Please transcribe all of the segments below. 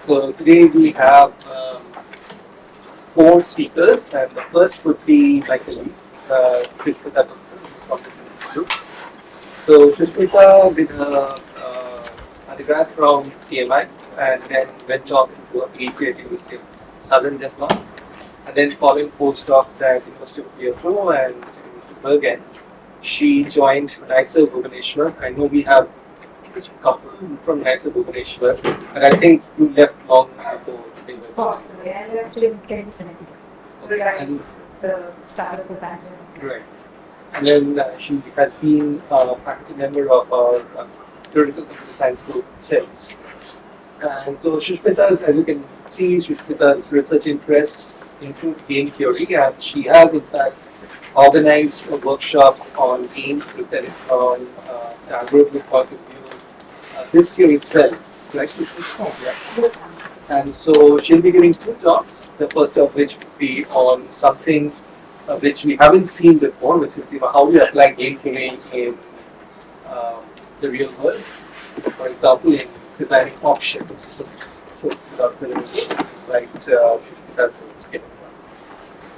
So today we have four speakers, and the first would be my colleague, Sushmita Gupta from this institute. So Sushmita did her undergrad from CMI and then went on to a PhD at University of Southern Denmark, and then following postdocs at University of Kyoto and University of Bergen, she joined NICER Bhubaneswar. I know we have this couple from NICER Bhubaneswar, but I think you left long before they were. Possibly, I left in 2020 regarding the start of the pandemic. Right. And then she has been a faculty member of our theoretical computer science group since. And so Sushmita's, as you can see, Sushmita's research interests include game theory, and she has in fact organized a workshop on games looked at it from the algorithmic point of view this year itself, right? Yeah. And so she'll be giving two talks, the first of which would be on something which we haven't seen before, which is how we apply game theory in the real world. For example, in designing options. So without further ado, right,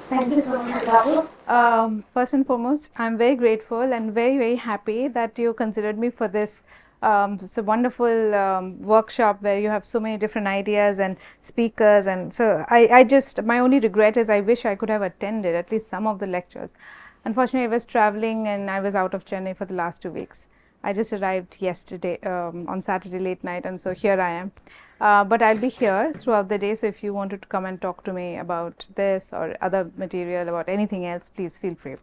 Thank you so much, Rahul. First and foremost, I'm very grateful and very happy that you considered me for this. It's a wonderful workshop where you have so many different ideas and speakers, and so I just, my only regret is I wish I could have attended at least some of the lectures. Unfortunately, I was traveling and I was out of Chennai for the last 2 weeks. I just arrived yesterday on Saturday late night, and so here I am. But I'll be here throughout the day, so if you wanted to come and talk to me about this or other material, about anything else, please feel free.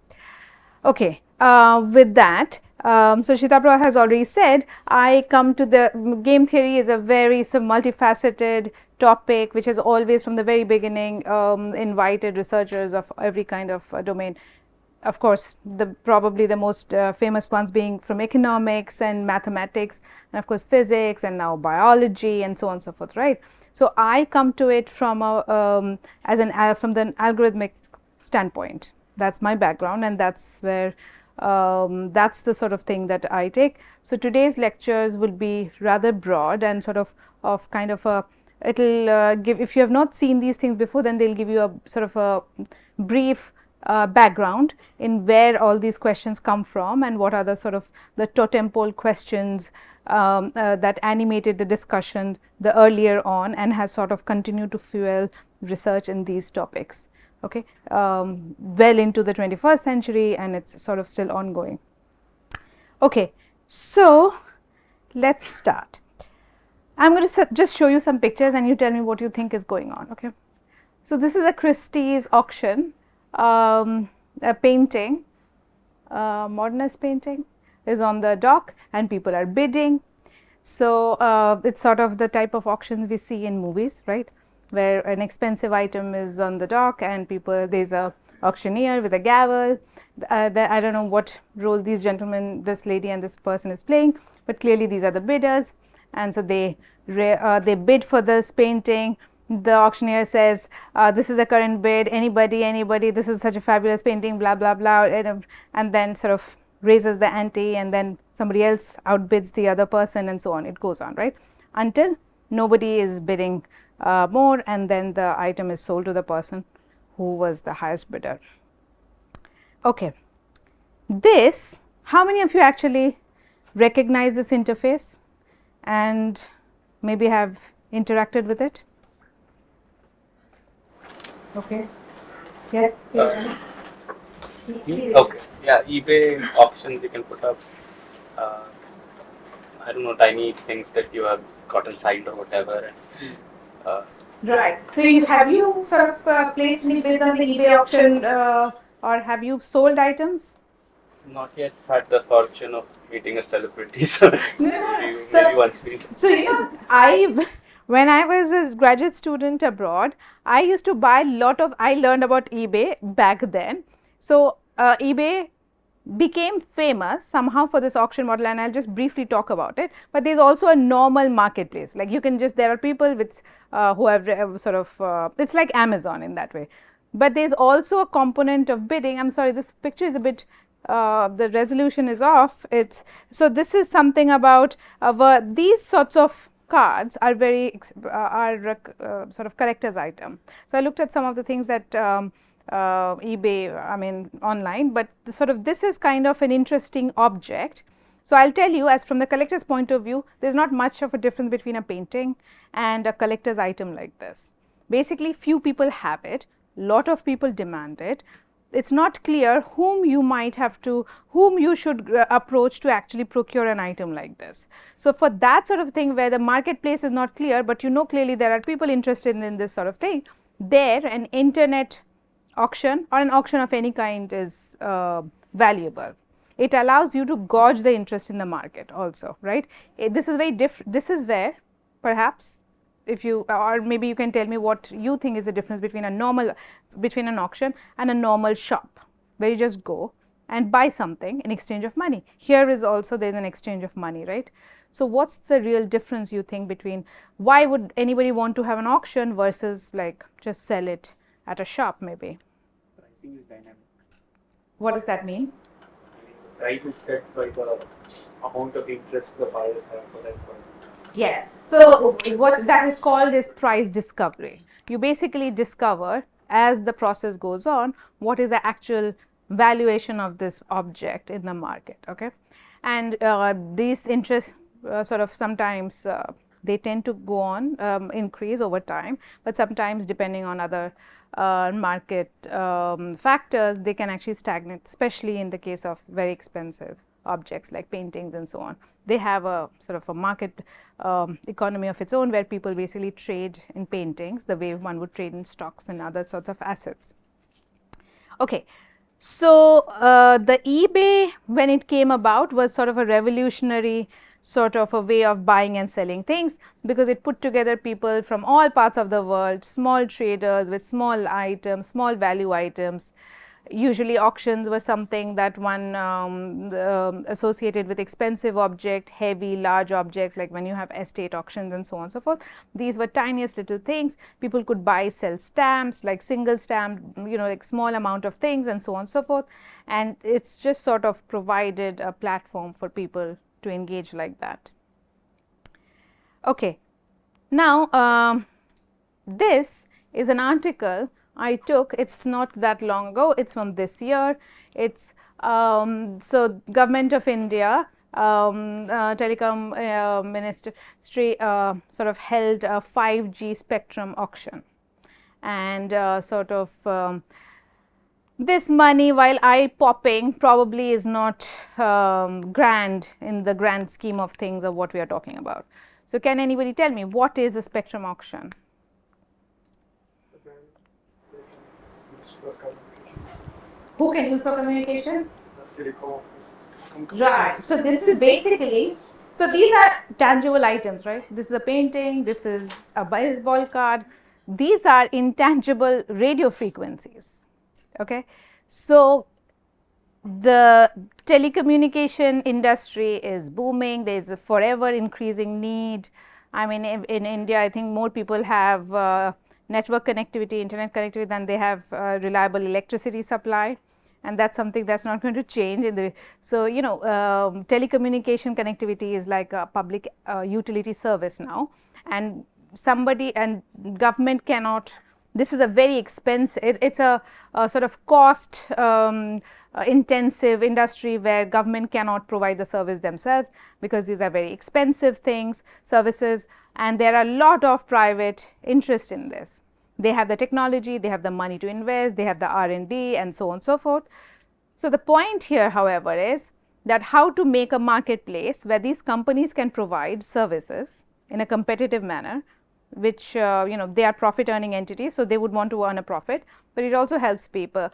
Okay, with that, so Shita has already said, I come to the game theory is a very multifaceted topic which has always from the very beginning invited researchers of every kind of domain. Of course, probably the most famous ones being from economics and mathematics, and of course physics, and now biology, and so on and so forth, right? So I come to it from from the algorithmic standpoint. That's my background, and that's where that's the sort of thing that I take. So today's lectures will be rather broad and sort of kind of a, it'll give, if you have not seen these things before, then they'll give you a sort of a brief background in where all these questions come from and what are the sort of the totem pole questions that animated the discussion the earlier on and has sort of continued to fuel research in these topics. Okay, well into the 21st century, and it's sort of still ongoing. Okay, so let's start. I'm going to just show you some pictures and you tell me what you think is going on. Okay, so this is a Christie's auction, a painting, modernist painting is on the dock and people are bidding. So it's sort of the type of auctions we see in movies, right, where an expensive item is on the dock and people, there's a auctioneer with a gavel. I don't know what role these gentlemen, this lady and this person is playing, but clearly these are the bidders, and so they bid for this painting. The auctioneer says, this is the current bid, anybody, this is such a fabulous painting, blah blah blah, and then sort of raises the ante, and then somebody else outbids the other person, and so on. It goes on, right, until nobody is bidding more, and then the item is sold to the person who was the highest bidder. Okay, this, how many of you actually recognize this interface and maybe have interacted with it? Okay, yes. Okay, yeah, eBay auctions you can put up I don't know, tiny things that you have gotten signed or whatever. Right. So have you sort of placed any bids on the eBay auction or have you sold items? Not yet had the fortune of meeting a celebrity, so maybe once we. So when I was a graduate student abroad, I used to buy I learned about eBay back then. So eBay became famous somehow for this auction model, and I'll just briefly talk about it. But there's also a normal marketplace, like you can just, there are people with who have sort of it's like Amazon in that way. But there's also a component of bidding. I'm sorry, this picture is a bit the resolution is off. So this is something about these sorts of cards are sort of collector's item. So I looked at some of the things that eBay, I mean online, but this is kind of an interesting object. So I'll tell you, as from the collector's point of view, there's not much of a difference between a painting and a collector's item like this. Basically, few people have it, lot of people demand it. It's not clear whom you should approach to actually procure an item like this. So for that sort of thing, where the marketplace is not clear, but you know clearly there are people interested in this sort of thing, there an internet auction or an auction of any kind is valuable. It allows you to gauge the interest in the market also, right? This is very different. This is where perhaps, if you, or maybe you can tell me what you think is the difference between between an auction and a normal shop, where you just go and buy something in exchange of money. Here is also, there's an exchange of money, right? So what's the real difference you think between, why would anybody want to have an auction versus like just sell it at a shop maybe? Pricing is dynamic. What does that mean? The price is set by the amount of interest the buyers have for that point. Yes. So what that is called is price discovery. You basically discover, as the process goes on, what is the actual valuation of this object in the market. Okay, and these interests sometimes they tend to go on increase over time, but sometimes depending on other market factors, they can actually stagnate, especially in the case of very expensive objects like paintings and so on. They have a sort of a market economy of its own, where people basically trade in paintings the way one would trade in stocks and other sorts of assets. Okay, so the eBay, when it came about, was sort of a revolutionary sort of a way of buying and selling things, because it put together people from all parts of the world, small traders with small items, small value items. Usually auctions were something that one associated with expensive object, heavy, large objects, like when you have estate auctions and so on and so forth. These were tiniest little things. People could buy, sell stamps, like single stamp, like small amount of things and so on and so forth. And it's just sort of provided a platform for people to engage like that. Okay, now this is an article I took. It's not that long ago, it's from this year. It's so Government of India, Telecom Ministry sort of held a 5G spectrum auction, and this money, while eye-popping, probably is not grand in the grand scheme of things of what we are talking about. So can anybody tell me what is a spectrum auction? Who can use for communication? Right. So this is basically, so these are tangible items, right? This is a painting, this is a baseball card. These are intangible radio frequencies. Okay, so the telecommunication industry is booming. There is a forever increasing need. I mean, in India, I think more people have network connectivity, internet connectivity, than they have reliable electricity supply, and that's something that's not going to change. So telecommunication connectivity is like a public utility service now, and government cannot. This is a very expensive, it's a sort of cost intensive industry where government cannot provide the service themselves, because these are very expensive services, and there are a lot of private interest in this. They have the technology, they have the money to invest, they have the R&D and so on and so forth. So the point here, however, is that how to make a marketplace where these companies can provide services in a competitive manner, which they are profit earning entities, so they would want to earn a profit, but it also helps people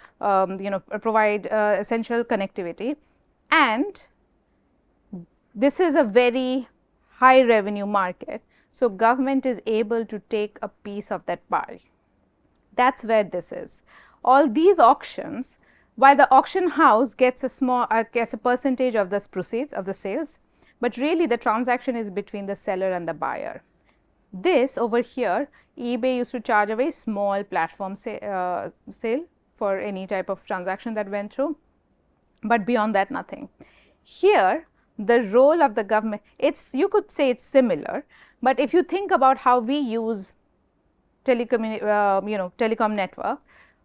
provide essential connectivity, and this is a very high revenue market, so government is able to take a piece of that pie. That's where this is. All these auctions, while the auction house gets a percentage of the proceeds of the sales, but really the transaction is between the seller and the buyer. This over here, eBay used to charge a very small platform sale for any type of transaction that went through, but beyond that, nothing. Here, the role of the government, you could say it's similar, but if you think about how we use telecom network,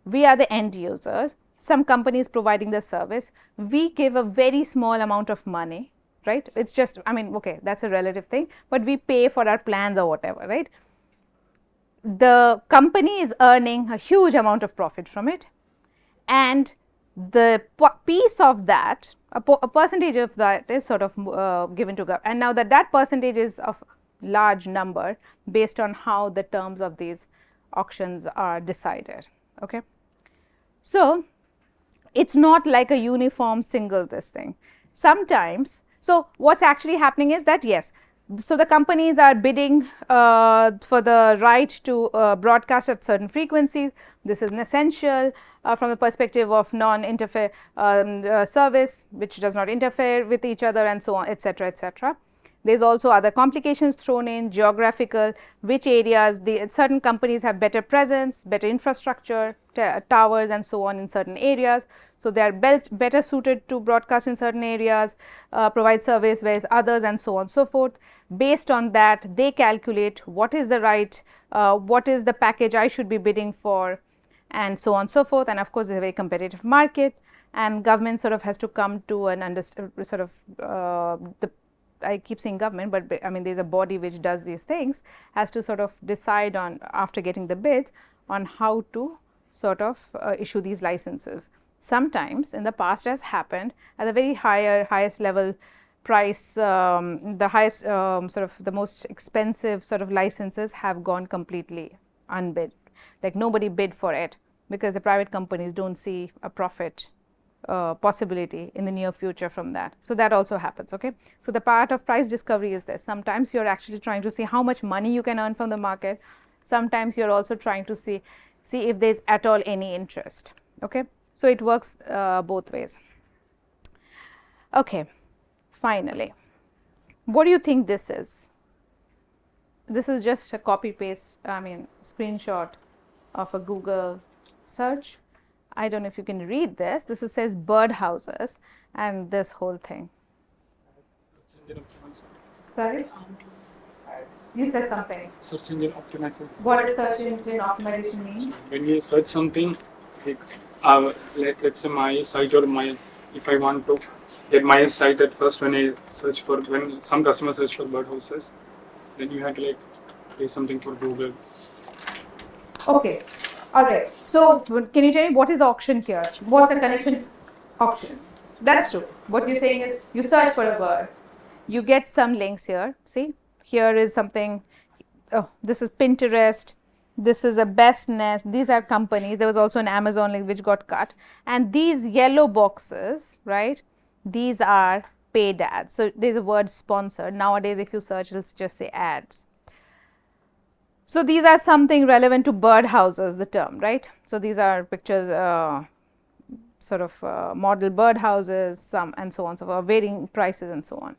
we are the end users, some companies providing the service, we give a very small amount of money, right? It's just, I mean, okay, that's a relative thing, but we pay for our plans or whatever, right? The company is earning a huge amount of profit from it, and the piece of that, a percentage of that is sort of given to government, and now that percentage is of large number based on how the terms of these auctions are decided. Okay, so it's not like a uniform single this thing. Sometimes, so what's actually happening is that, yes, so the companies are bidding for the right to broadcast at certain frequencies. This is an essential from the perspective of non-interfere service, which does not interfere with each other, and so on, etc., etc. There's also other complications thrown in, geographical, which areas certain companies have better presence, better infrastructure, towers and so on in certain areas. So, they are better suited to broadcast in certain areas, provide service, whereas others, and so on and so forth. Based on that, they calculate what is the right, what is the package I should be bidding for, and so on and so forth. And of course, it's a very competitive market, and government sort of has to come to an sort of I keep saying government, but I mean there is a body which does these things, has to sort of decide on, after getting the bids, on how to sort of issue these licenses. Sometimes in the past has happened at the very highest level price, the highest sort of the most expensive sort of licenses have gone completely unbid, like nobody bid for it, because the private companies don't see a profit possibility in the near future from that. So, that also happens. Okay. So, the part of price discovery is this. Sometimes you are actually trying to see how much money you can earn from the market. Sometimes you are also trying to see if there is at all any interest. Okay. So, it works both ways. Okay. Finally, what do you think this is? This is just a copy paste, I mean screenshot of a Google search. I don't know if you can read this. This says birdhouses and this whole thing. Sorry? You said something. Search engine optimization. What does search engine optimization mean? When you search something, like, let's say my site or if I want to get my site at first, when some customers search for birdhouses, then you have to like pay something for Google. Okay. All right. So, can you tell me what is the auction here? What's the connection? Auction. That's true. What you're saying is you search for a word, you get some links here. See, here is something. Oh, this is Pinterest. This is a Best Nest. These are companies. There was also an Amazon link which got cut. And these yellow boxes, right? These are paid ads. So, there's a word sponsored. Nowadays, if you search, it'll just say ads. So, these are something relevant to birdhouses, the term, right. So, these are pictures, sort of model birdhouses, some and so on, so forth, varying prices and so on.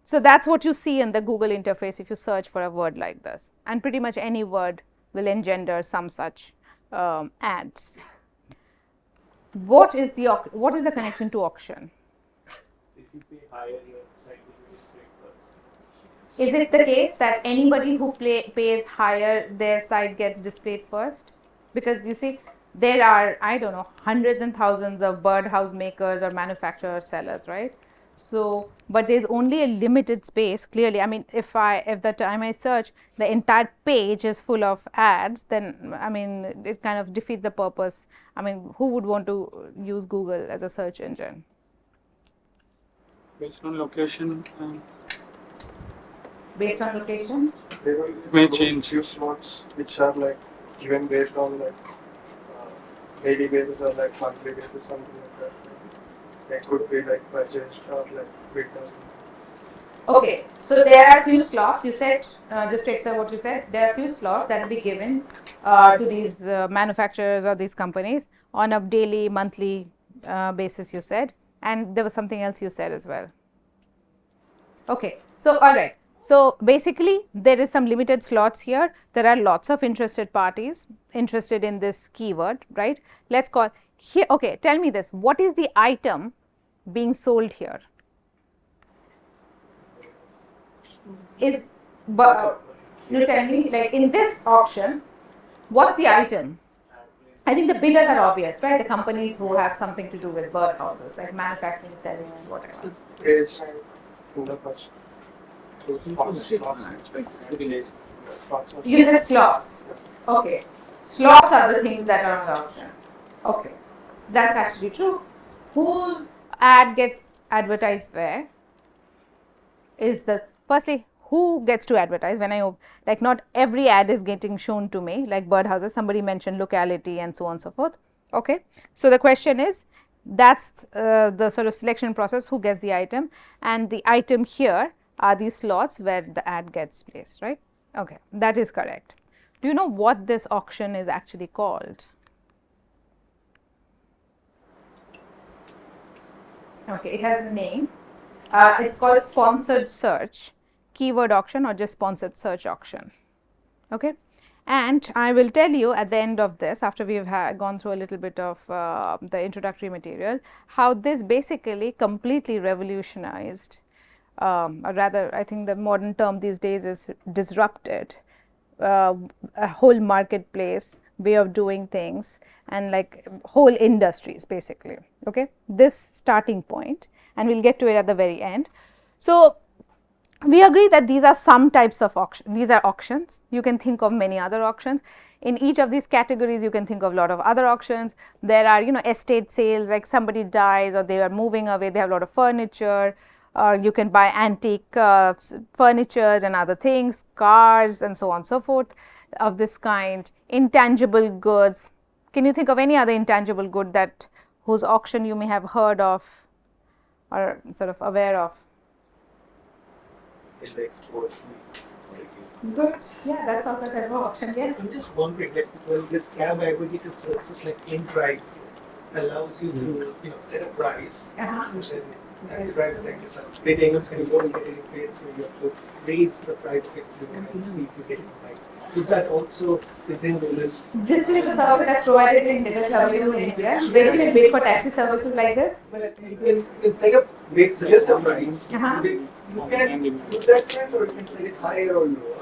So, that is what you see in the Google interface if you search for a word like this, and pretty much any word will engender some such ads. What is the connection to auction? If you pay higher, your site will be displayed first. Is it the case that anybody who pays higher, their site gets displayed first? Because you see, there are, I don't know, hundreds and thousands of birdhouse makers or manufacturers, sellers, right? So, but there's only a limited space. Clearly, I mean, if the time I search, the entire page is full of ads, then I mean, it kind of defeats the purpose. I mean, who would want to use Google as a search engine? Based on location, Based on location? may change. Few slots which are like given based on like daily basis or like monthly basis, something like that. They could be like purchased or like bid on. Okay, so there are few slots. You said, just to accept what you said, there are few slots that will be given to these manufacturers or these companies on a daily, monthly basis, you said, and there was something else you said as well. Okay, so all right. So, basically there is some limited slots here. There are lots of interested parties interested in this keyword, right. Let us call here, okay, tell me this, what is the item being sold here? is, you tell me, like in this auction, what's the item? I think the bidders are obvious, right? The companies who have something to do with birdhouses, like manufacturing, selling, and whatever. Page in the first. You said slots. Okay. Slots are the things that are on the auction. Okay. That's actually true. Whose ad gets advertised where? Is the firstly who gets to advertise when I like not every ad is getting shown to me like birdhouses, somebody mentioned locality and so on and so forth. Okay, so the question is that's the sort of selection process, who gets the item, and the item here are these slots where the ad gets placed, right? Okay, that is correct. Do you know what this auction is actually called? Okay, it has a name. It's called sponsored search, keyword auction, or just sponsored search auction. Okay, and I will tell you at the end of this, after we have gone through a little bit of the introductory material, how this basically completely revolutionized, or rather, I think the modern term these days is disrupted a whole marketplace way of doing things and like whole industries basically. Okay, this starting point, and we'll get to it at the very end. So we agree that these are some types of auction. These are auctions. You can think of many other auctions. In each of these categories, you can think of a lot of other auctions. There are, estate sales, like somebody dies or they are moving away, they have a lot of furniture. You can buy antique furniture and other things, cars and so on and so forth of this kind. Intangible goods. Can you think of any other intangible good that whose auction you may have heard of or sort of aware of? Good. Yeah, that's also a type of auction. Yes. I'm just wondering, like, well, this cab aggregator services like InDrive allows you to, set a price. And then taxi drivers like this are bidding, and you don't get any paid, so you have to raise the price of it and see if you get any bites. Should that also within this? This is a service that's provided in India, it's available in India. Where you can bid for taxi services like this? But you can set up, suggest a price. You can put that price, or you can set it higher or lower.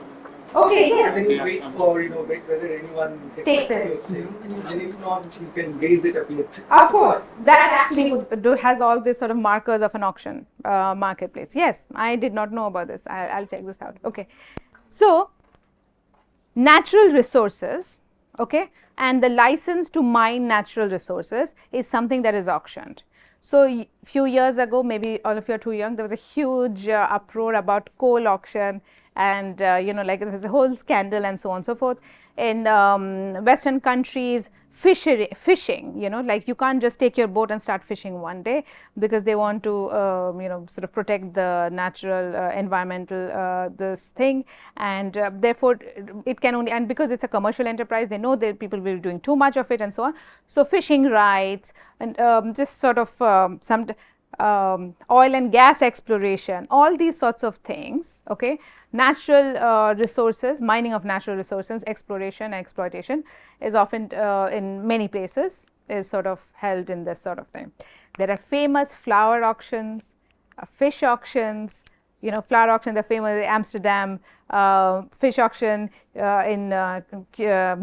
Okay, yes. And then you wait for, wait whether anyone Takes accepts it. your thing. And if not, you can raise it a bit. Of course, that actually has all these sort of markers of an auction marketplace. Yes, I did not know about this. I'll check this out. Okay, so natural resources, okay, and the license to mine natural resources is something that is auctioned. So few years ago, maybe all of you are too young, there was a huge uproar about coal auction, and like there was a whole scandal and so on and so forth. In Western countries, fishing, like you can't just take your boat and start fishing one day, because they want to sort of protect the natural environmental this thing, and therefore it can only, and because it's a commercial enterprise, they know that people will be doing too much of it and so on. So fishing rights and just sort of some oil and gas exploration, all these sorts of things, okay, natural resources, mining of natural resources, exploration and exploitation is often in many places is sort of held in this sort of thing. There are famous flower auctions, fish auctions, flower auction, the famous Amsterdam, fish auction in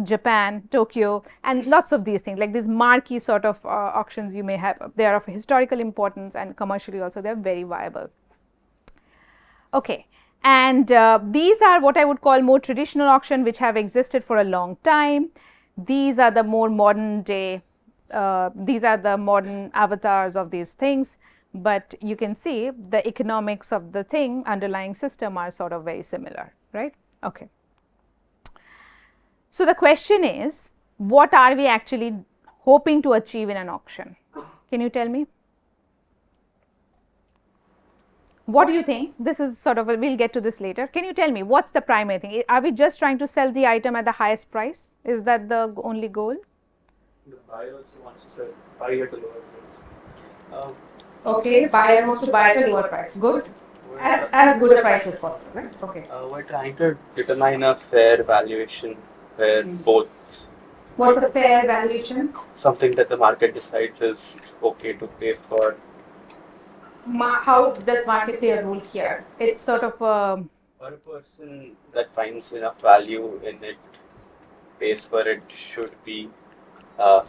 Japan, Tokyo, and lots of these things, like these marquee sort of auctions you may have. They are of historical importance, and commercially also they are very viable. Okay, and these are what I would call more traditional auction, which have existed for a long time. These are the more modern day, these are the modern avatars of these things. But you can see the economics of the thing, underlying system, are sort of very similar, right? Okay. So the question is, what are we actually hoping to achieve in an auction? Can you tell me? What do you think? This is sort of, we'll get to this later. Can you tell me what's the primary thing? Are we just trying to sell the item at the highest price? Is that the only goal? The buyer also wants to sell, buy at a lower price. Okay, buyer wants to buy at a lower price. Good. As good a price as possible, right? Okay. We're trying to determine a fair valuation where both. What's a fair valuation? Something that the market decides is okay to pay for. How does market play a role here? It's sort of Or a person that finds enough value in it, pays for it, should be a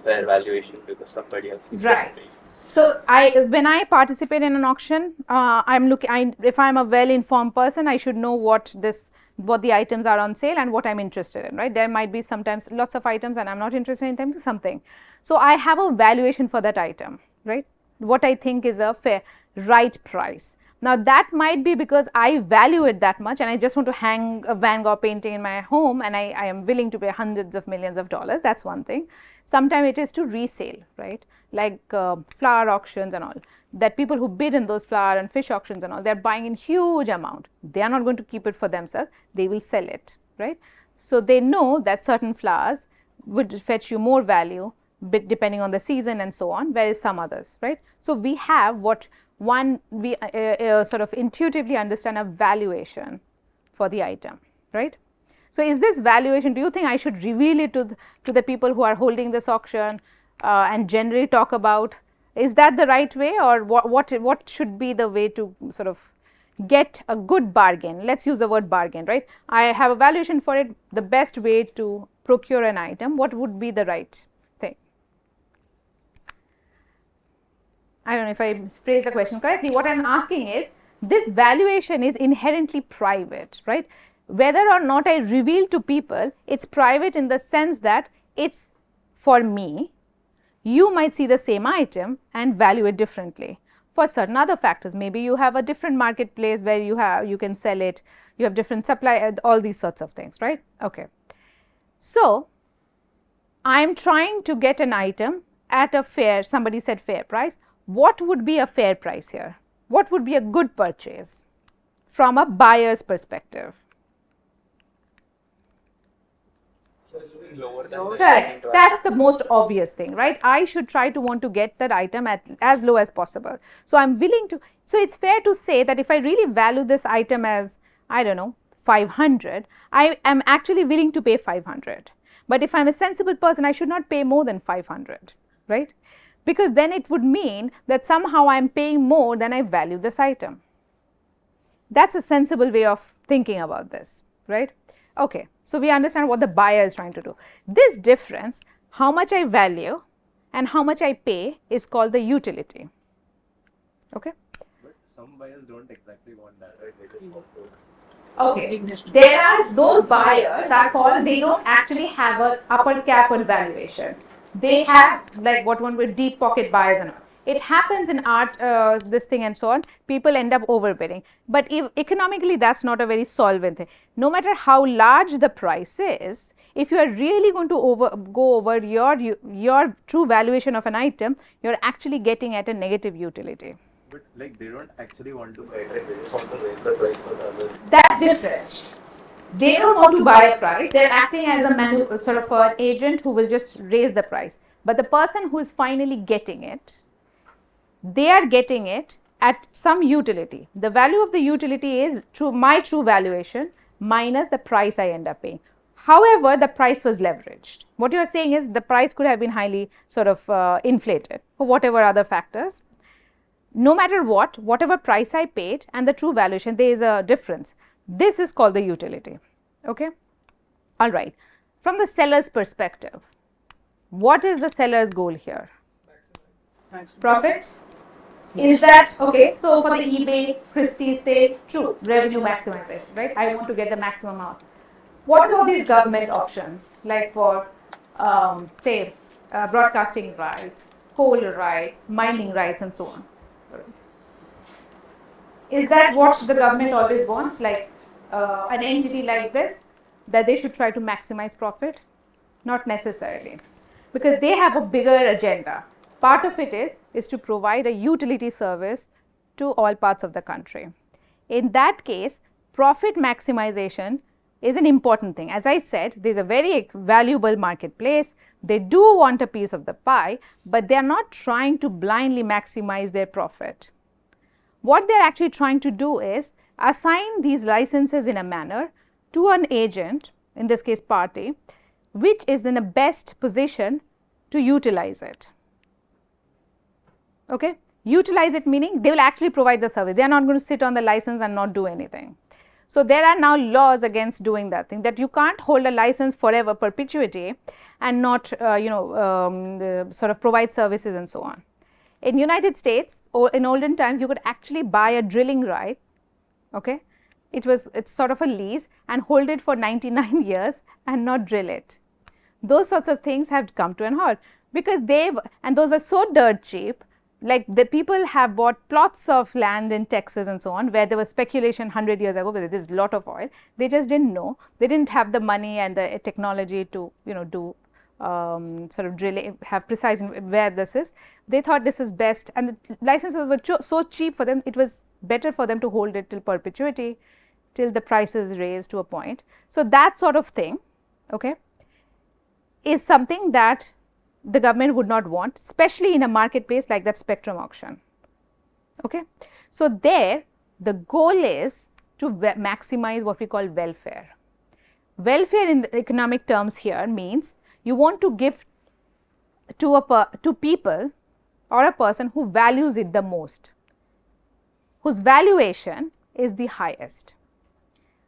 fair valuation because somebody else is Right. paying. So when I participate in an auction, if I'm a well-informed person, I should know what the items are on sale and what I'm interested in, right? There might be sometimes lots of items and I'm not interested in them, something. So I have a valuation for that item, right? What I think is a fair, right price. Now that might be because I value it that much and I just want to hang a Van Gogh painting in my home and I am willing to pay hundreds of millions of dollars. That's one thing. Sometimes it is to resale, right? Like flower auctions and all, that people who bid in those flower and fish auctions and all, they're buying in huge amount. They are not going to keep it for themselves, they will sell it, right? So they know that certain flowers would fetch you more value depending on the season and so on, whereas some others, right? So we have we sort of intuitively understand a valuation for the item, right? So is this valuation, do you think I should reveal it to the people who are holding this auction and generally talk about, is that the right way, or what should be the way to sort of get a good bargain? Let's use the word bargain, right? I have a valuation for it, the best way to procure an item, what would be the right thing? I don't know if I phrased the question correctly. What I'm asking is, this valuation is inherently private, right? Whether or not I reveal to people, it's private in the sense that it's for me. You might see the same item and value it differently for certain other factors. Maybe you have a different marketplace where you can sell it, you have different supply, all these sorts of things, right? Okay. So I'm trying to get an item at a fair, somebody said fair price. What would be a fair price here? What would be a good purchase from a buyer's perspective? Lower than the Correct. second That's the most obvious thing, right? I should try to want to get that item at as low as possible. So I'm willing to, so it's fair to say that if I really value this item as, I don't know, 500, I am actually willing to pay 500. But if I'm a sensible person, I should not pay more than 500, right? Because then it would mean that somehow I'm paying more than I value this item. That's a sensible way of thinking about this, right? Okay, so we understand what the buyer is trying to do. This difference, how much I value and how much I pay, is called the utility. Okay? But some buyers don't exactly want that, right? They just want to. Okay, there are those buyers are called, they don't actually have an upper cap on valuation. They have like what one with deep pocket buyers and all. It happens in art, this thing and so on, people end up overbidding. But if economically, that's not a very solvent thing. No matter how large the price is, if you are really going to go over your true valuation of an item, you're actually getting at a negative utility. But like they don't actually want to buy it, right? They just want to raise the price for the others. That's different. They don't want to buy a price. They're acting as a sort of an agent who will just raise the price. But the person who is finally getting it, they are getting it at some utility. The value of the utility is my true valuation minus the price I end up paying. However, the price was leveraged. What you are saying is the price could have been highly sort of inflated for whatever other factors. No matter what, whatever price I paid and the true valuation, there is a difference. This is called the utility. Okay? All right. From the seller's perspective, what is the seller's goal here? Profit? Is that okay? So for the eBay, Christie's say true, revenue maximization, right? I want to get the maximum out. What about these government options, like for say broadcasting rights, coal rights, mining rights, and so on? Is that what the government always wants, like an entity like this, that they should try to maximize profit? Not necessarily, because they have a bigger agenda. Part of it is to provide a utility service to all parts of the country. In that case, profit maximization is an important thing. As I said, there is a very valuable marketplace. They do want a piece of the pie, but they are not trying to blindly maximize their profit. What they are actually trying to do is assign these licenses in a manner to an agent, in this case party, which is in the best position to utilize it. Okay? Utilize it meaning they will actually provide the service. They are not going to sit on the license and not do anything. So there are now laws against doing that thing, that you can't hold a license forever, perpetuity, and not sort of provide services and so on. In United States, or in olden times, you could actually buy a drilling right. Okay, it's sort of a lease and hold it for 99 years and not drill it. Those sorts of things have come to an halt because and those were so dirt cheap. Like the people have bought plots of land in Texas and so on, where there was speculation 100 years ago where there's a lot of oil. They just didn't know. They didn't have the money and the technology to do sort of drilling, have precise where this is. They thought this is best, and the licenses were so cheap for them. It was better for them to hold it till perpetuity, till the prices raised to a point. So that sort of thing, okay, is something that the government would not want, especially in a marketplace like that spectrum auction. Okay. So there the goal is to maximize what we call welfare. Welfare in the economic terms here means you want to give to people or a person who values it the most, whose valuation is the highest.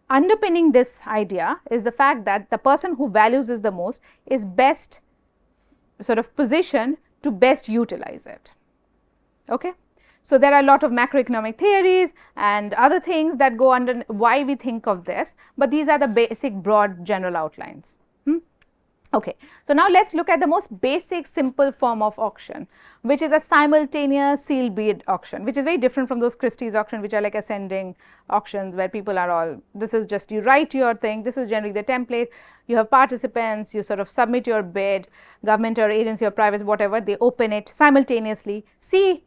Underpinning this idea is the fact that the person who values it the most is best sort of positioned to best utilize it. Okay. So there are a lot of macroeconomic theories and other things that go under why we think of this, but these are the basic broad general outlines. Okay. So now let's look at the most basic simple form of auction, which is a simultaneous sealed bid auction, which is very different from those Christie's auction, which are like ascending auctions where people are all, this is just you write your thing, this is generally the template, you have participants, you sort of submit your bid, government or agency or private, whatever, they open it simultaneously, see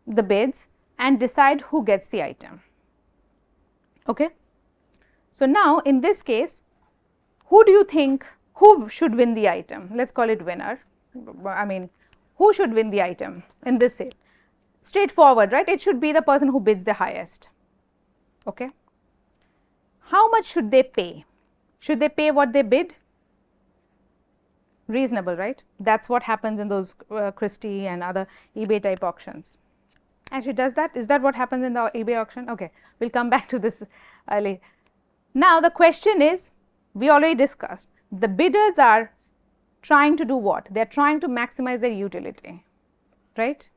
the bids and decide who gets the item. Okay. So now in this case, who do you think, who should win the item? Let's call it winner. I mean, who should win the item in this sale? Straightforward, right? It should be the person who bids the highest. Okay. How much should they pay? Should they pay what they bid? Reasonable, right? That's what happens in those Christie and other eBay type auctions. Actually, does that, is that what happens in the eBay auction? Okay, we'll come back to this later. Now the question is, we already discussed, the bidders are trying to do what? They are trying to maximize their utility, right?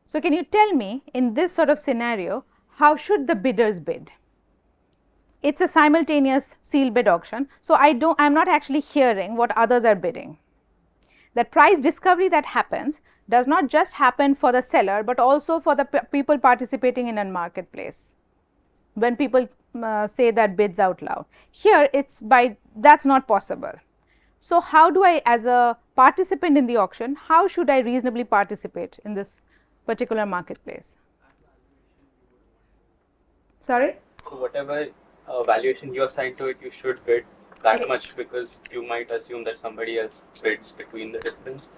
So can you tell me in this sort of scenario, how should the bidders bid? It's a simultaneous sealed bid auction, so I'm not actually hearing what others are bidding. That price discovery that happens does not just happen for the seller, but also for the people participating in a marketplace. When people say that bids out loud, here that's not possible. So how do I, as a participant in the auction, how should I reasonably participate in this particular marketplace? Sorry? So whatever valuation you assign to it, you should bid that much, because you might assume that somebody else bids between the difference,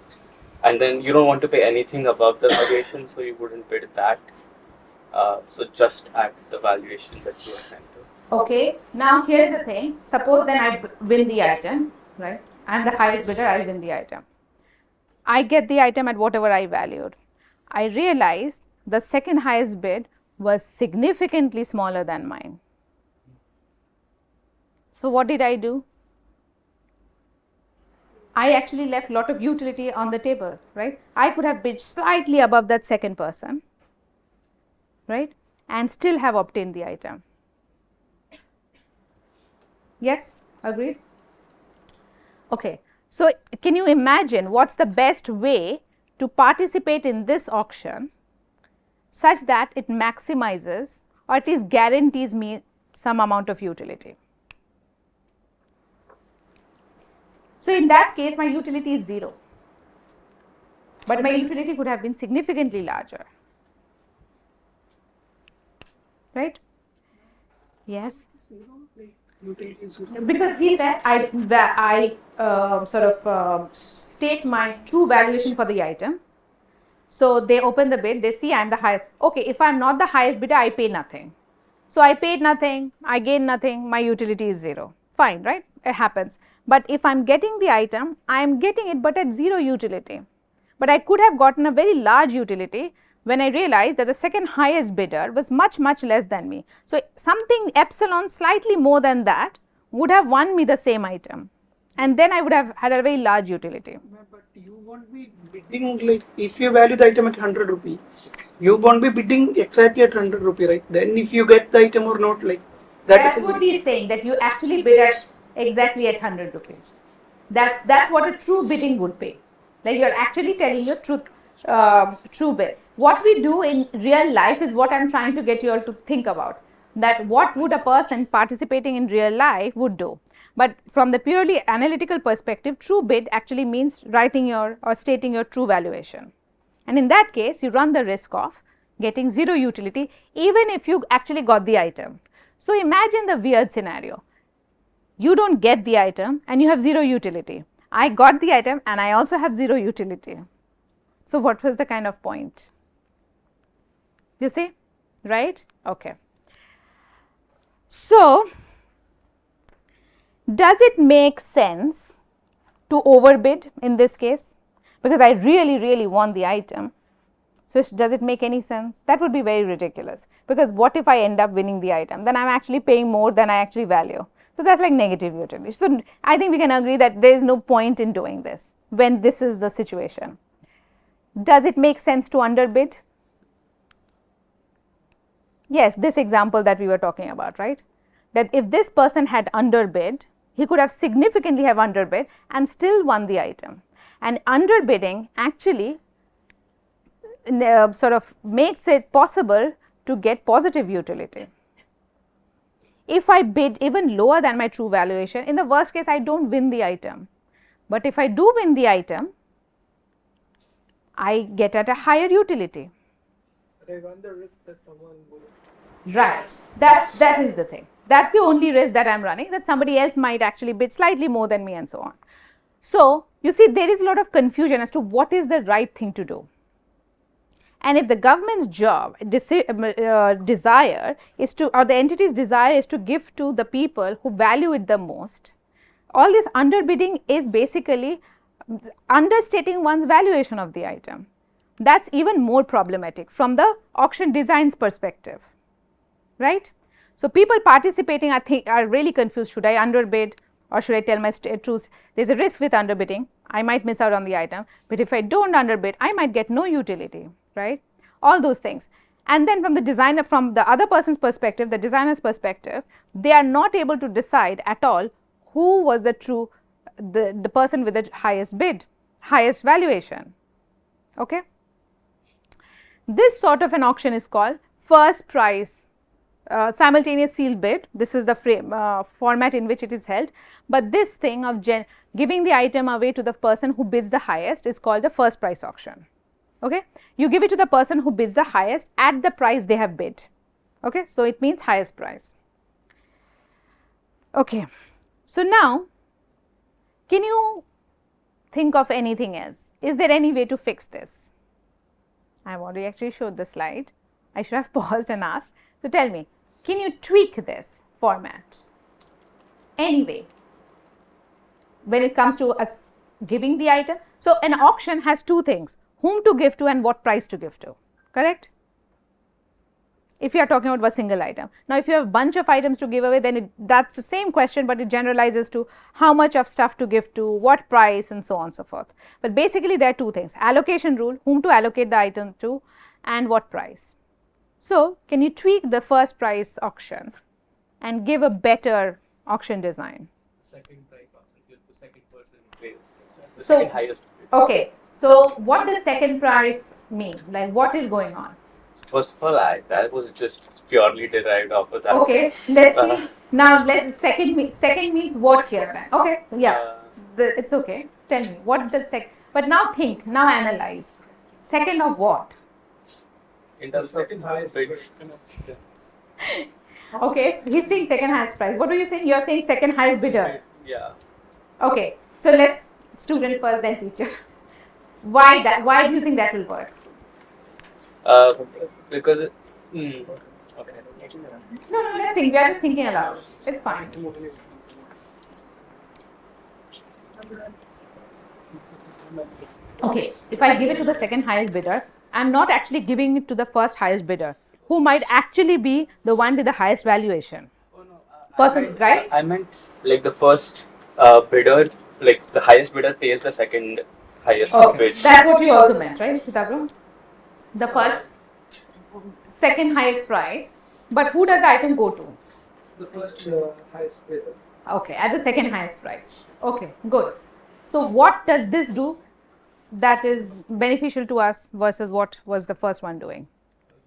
and then you don't want to pay anything above the valuation, so you wouldn't bid that. So just at the valuation that you assign to. Okay. Now here's the thing. Suppose then I win the item, right? I'm the highest bidder. I win the item. I get the item at whatever I valued. I realized the second highest bid was significantly smaller than mine. So what did I do? I actually left a lot of utility on the table, right? I could have bid slightly above that second person, right? And still have obtained the item. Yes, agreed? Okay. So can you imagine what's the best way to participate in this auction such that it maximizes or at least guarantees me some amount of utility? So in that case, my utility is 0, but my utility could have been significantly larger, right? Yes. Because he said I state my true valuation for the item. So they open the bid, they see I am the highest. Okay, if I am not the highest bidder, I pay nothing. So I paid nothing, I gain nothing, my utility is 0. Fine, right? It happens. But if I am getting the item, I am getting it but at 0 utility. But I could have gotten a very large utility when I realized that the second highest bidder was much less than me. So, something epsilon slightly more than that would have won me the same item, and then I would have had a very large utility. But you won't be bidding, like if you value the item at 100 rupee, you won't be bidding exactly at 100 rupee, right? Then if you get the item or not, like That's what he is saying, that you actually bid at exactly at 100 rupees. That's what a true bidding would pay. Like you're actually telling your true bid. What we do in real life is what I'm trying to get you all to think about. That what would a person participating in real life would do. But from the purely analytical perspective, true bid actually means writing your or stating your true valuation. And in that case, you run the risk of getting zero utility even if you actually got the item. So, imagine the weird scenario. You don't get the item and you have zero utility. I got the item and I also have zero utility. So, what was the kind of point? You see, right? Okay. So, does it make sense to overbid in this case? Because I really want the item. So, does it make any sense? That would be very ridiculous, because what if I end up winning the item? Then I am actually paying more than I actually value. So, that is like negative utility. So, I think we can agree that there is no point in doing this when this is the situation. Does it make sense to underbid? Yes, this example that we were talking about, right? That if this person had underbid, he could have significantly have underbid and still won the item. And underbidding actually sort of makes it possible to get positive utility. If I bid even lower than my true valuation, in the worst case I do not win the item, but if I do win the item, I get at a higher utility. But I run the risk that someone will. Right, that is the thing. That is the only risk that I am running, that somebody else might actually bid slightly more than me and so on. So, you see, there is a lot of confusion as to what is the right thing to do. And if the government's job, desire is to, or the entity's desire is to give to the people who value it the most, all this underbidding is basically understating one's valuation of the item. That's even more problematic from the auction design's perspective, right? So, people participating, I think, are really confused. Should I underbid or should I tell my truth? There is a risk with underbidding. I might miss out on the item, but if I do not underbid, I might get no utility, right? All those things. And then from the designer, from the other person's perspective, the designer's perspective, they are not able to decide at all who was the true, the person with the highest bid, highest valuation, okay? This sort of an auction is called first price simultaneous sealed bid. This is the format in which it is held, but this thing of giving the item away to the person who bids the highest is called the first price auction. Okay, you give it to the person who bids the highest at the price they have bid. Okay, so it means highest price. Okay, so now can you think of anything else? Is there any way to fix this? I have already actually showed the slide. I should have paused and asked. So, tell me, can you tweak this format anyway when it comes to us giving the item? So, an auction has two things: whom to give to and what price to give to, correct? If you are talking about a single item. Now, if you have a bunch of items to give away, then that's the same question, but it generalizes to how much of stuff to give to, what price, and so on and so forth. But basically, there are two things: allocation rule, whom to allocate the item to, and what price. So, can you tweak the first price auction and give a better auction design? Second price auction, give the second person pays the second highest bid. Okay, so what does second price mean? Like, what is going on? First of all, that was just purely derived off of that. Okay, let's see. Now, second means what here? Okay, yeah, it's okay. Tell me, what does but now think, now analyze. Second of what? In the second highest bid. Okay, so he's saying second highest price. What are you saying? You're saying second highest bidder. Yeah. Okay, so let's student first, then teacher. Why that? Why do you think that will work? Because okay. No, let's think. We are just thinking aloud. It's fine. Okay, if I give it to the second highest bidder, I'm not actually giving it to the first highest bidder, who might actually be the one with the highest valuation. Person, right? I meant like the first bidder, like the highest bidder pays the second highest bid. That's what you also meant, right, Pitagro? The first, second highest price, but who does the item go to? The first highest bidder. Okay, at the second highest price. Okay, good. So what does this do that is beneficial to us versus what was the first one doing?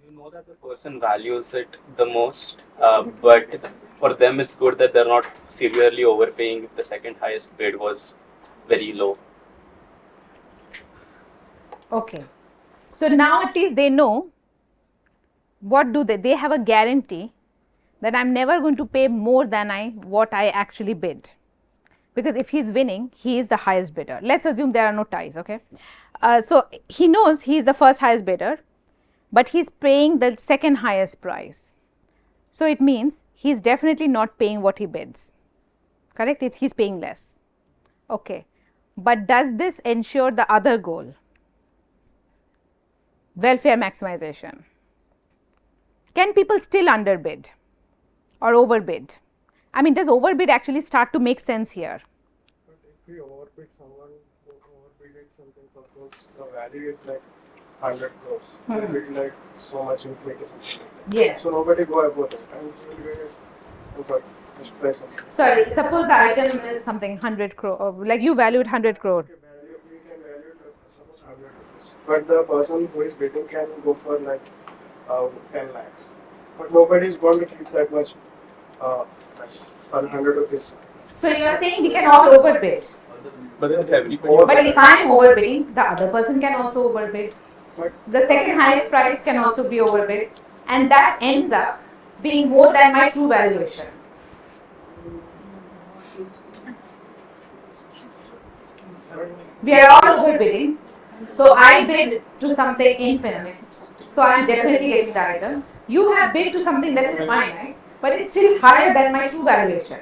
You know that the person values it the most, but for them it's good that they're not severely overpaying if the second highest bid was very low. Okay. So now at least they know what do they have a guarantee that I'm never going to pay more than what I actually bid. Because if he's winning, he is the highest bidder. Let's assume there are no ties, okay? So he knows he is the first highest bidder, but he's paying the second highest price. So it means he's definitely not paying what he bids, correct? He's paying less. Okay, but does this ensure the other goal? Welfare maximization. Can people still underbid or overbid? I mean, does overbid actually start to make sense here? But if we overbid someone who overbid something, suppose the value is like 100 crores, they bid like so much in 26. Yes. So nobody go above it. And you will get but just price on it. Sorry, suppose the item is something 100 crore, like you valued 100 crore. Okay, we can value it as suppose 100 rupees. But the person who is bidding can go for like 10 lakhs. But nobody is going to keep that much like for 100 rupees. So you are saying we can all overbid. But then if everybody But if I am overbidding, the other person can also overbid. But The second highest price can also be overbid, and that ends up being more than my true valuation. We are all overbidding. So I bid to something infinite. So I am definitely getting the item. You have bid to something that's finite, but it's still higher than my true valuation.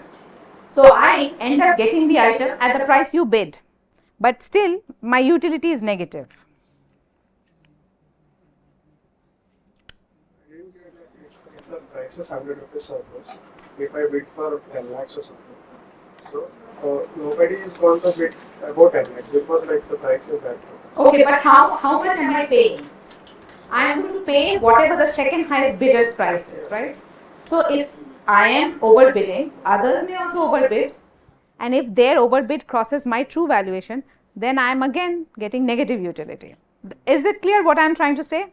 So I end up getting the item at the price you bid, but still my utility is negative. I didn't get that if the price is 100 rupees suppose, if I bid for 10 lakhs or something, so nobody is going to bid about 10 lakhs because like the price is that. Okay, but how much am I paying? I am going to pay whatever the second highest bidder's price is, right? So if I am overbidding, others may also overbid, and if their overbid crosses my true valuation, then I am again getting negative utility. Is it clear what I am trying to say?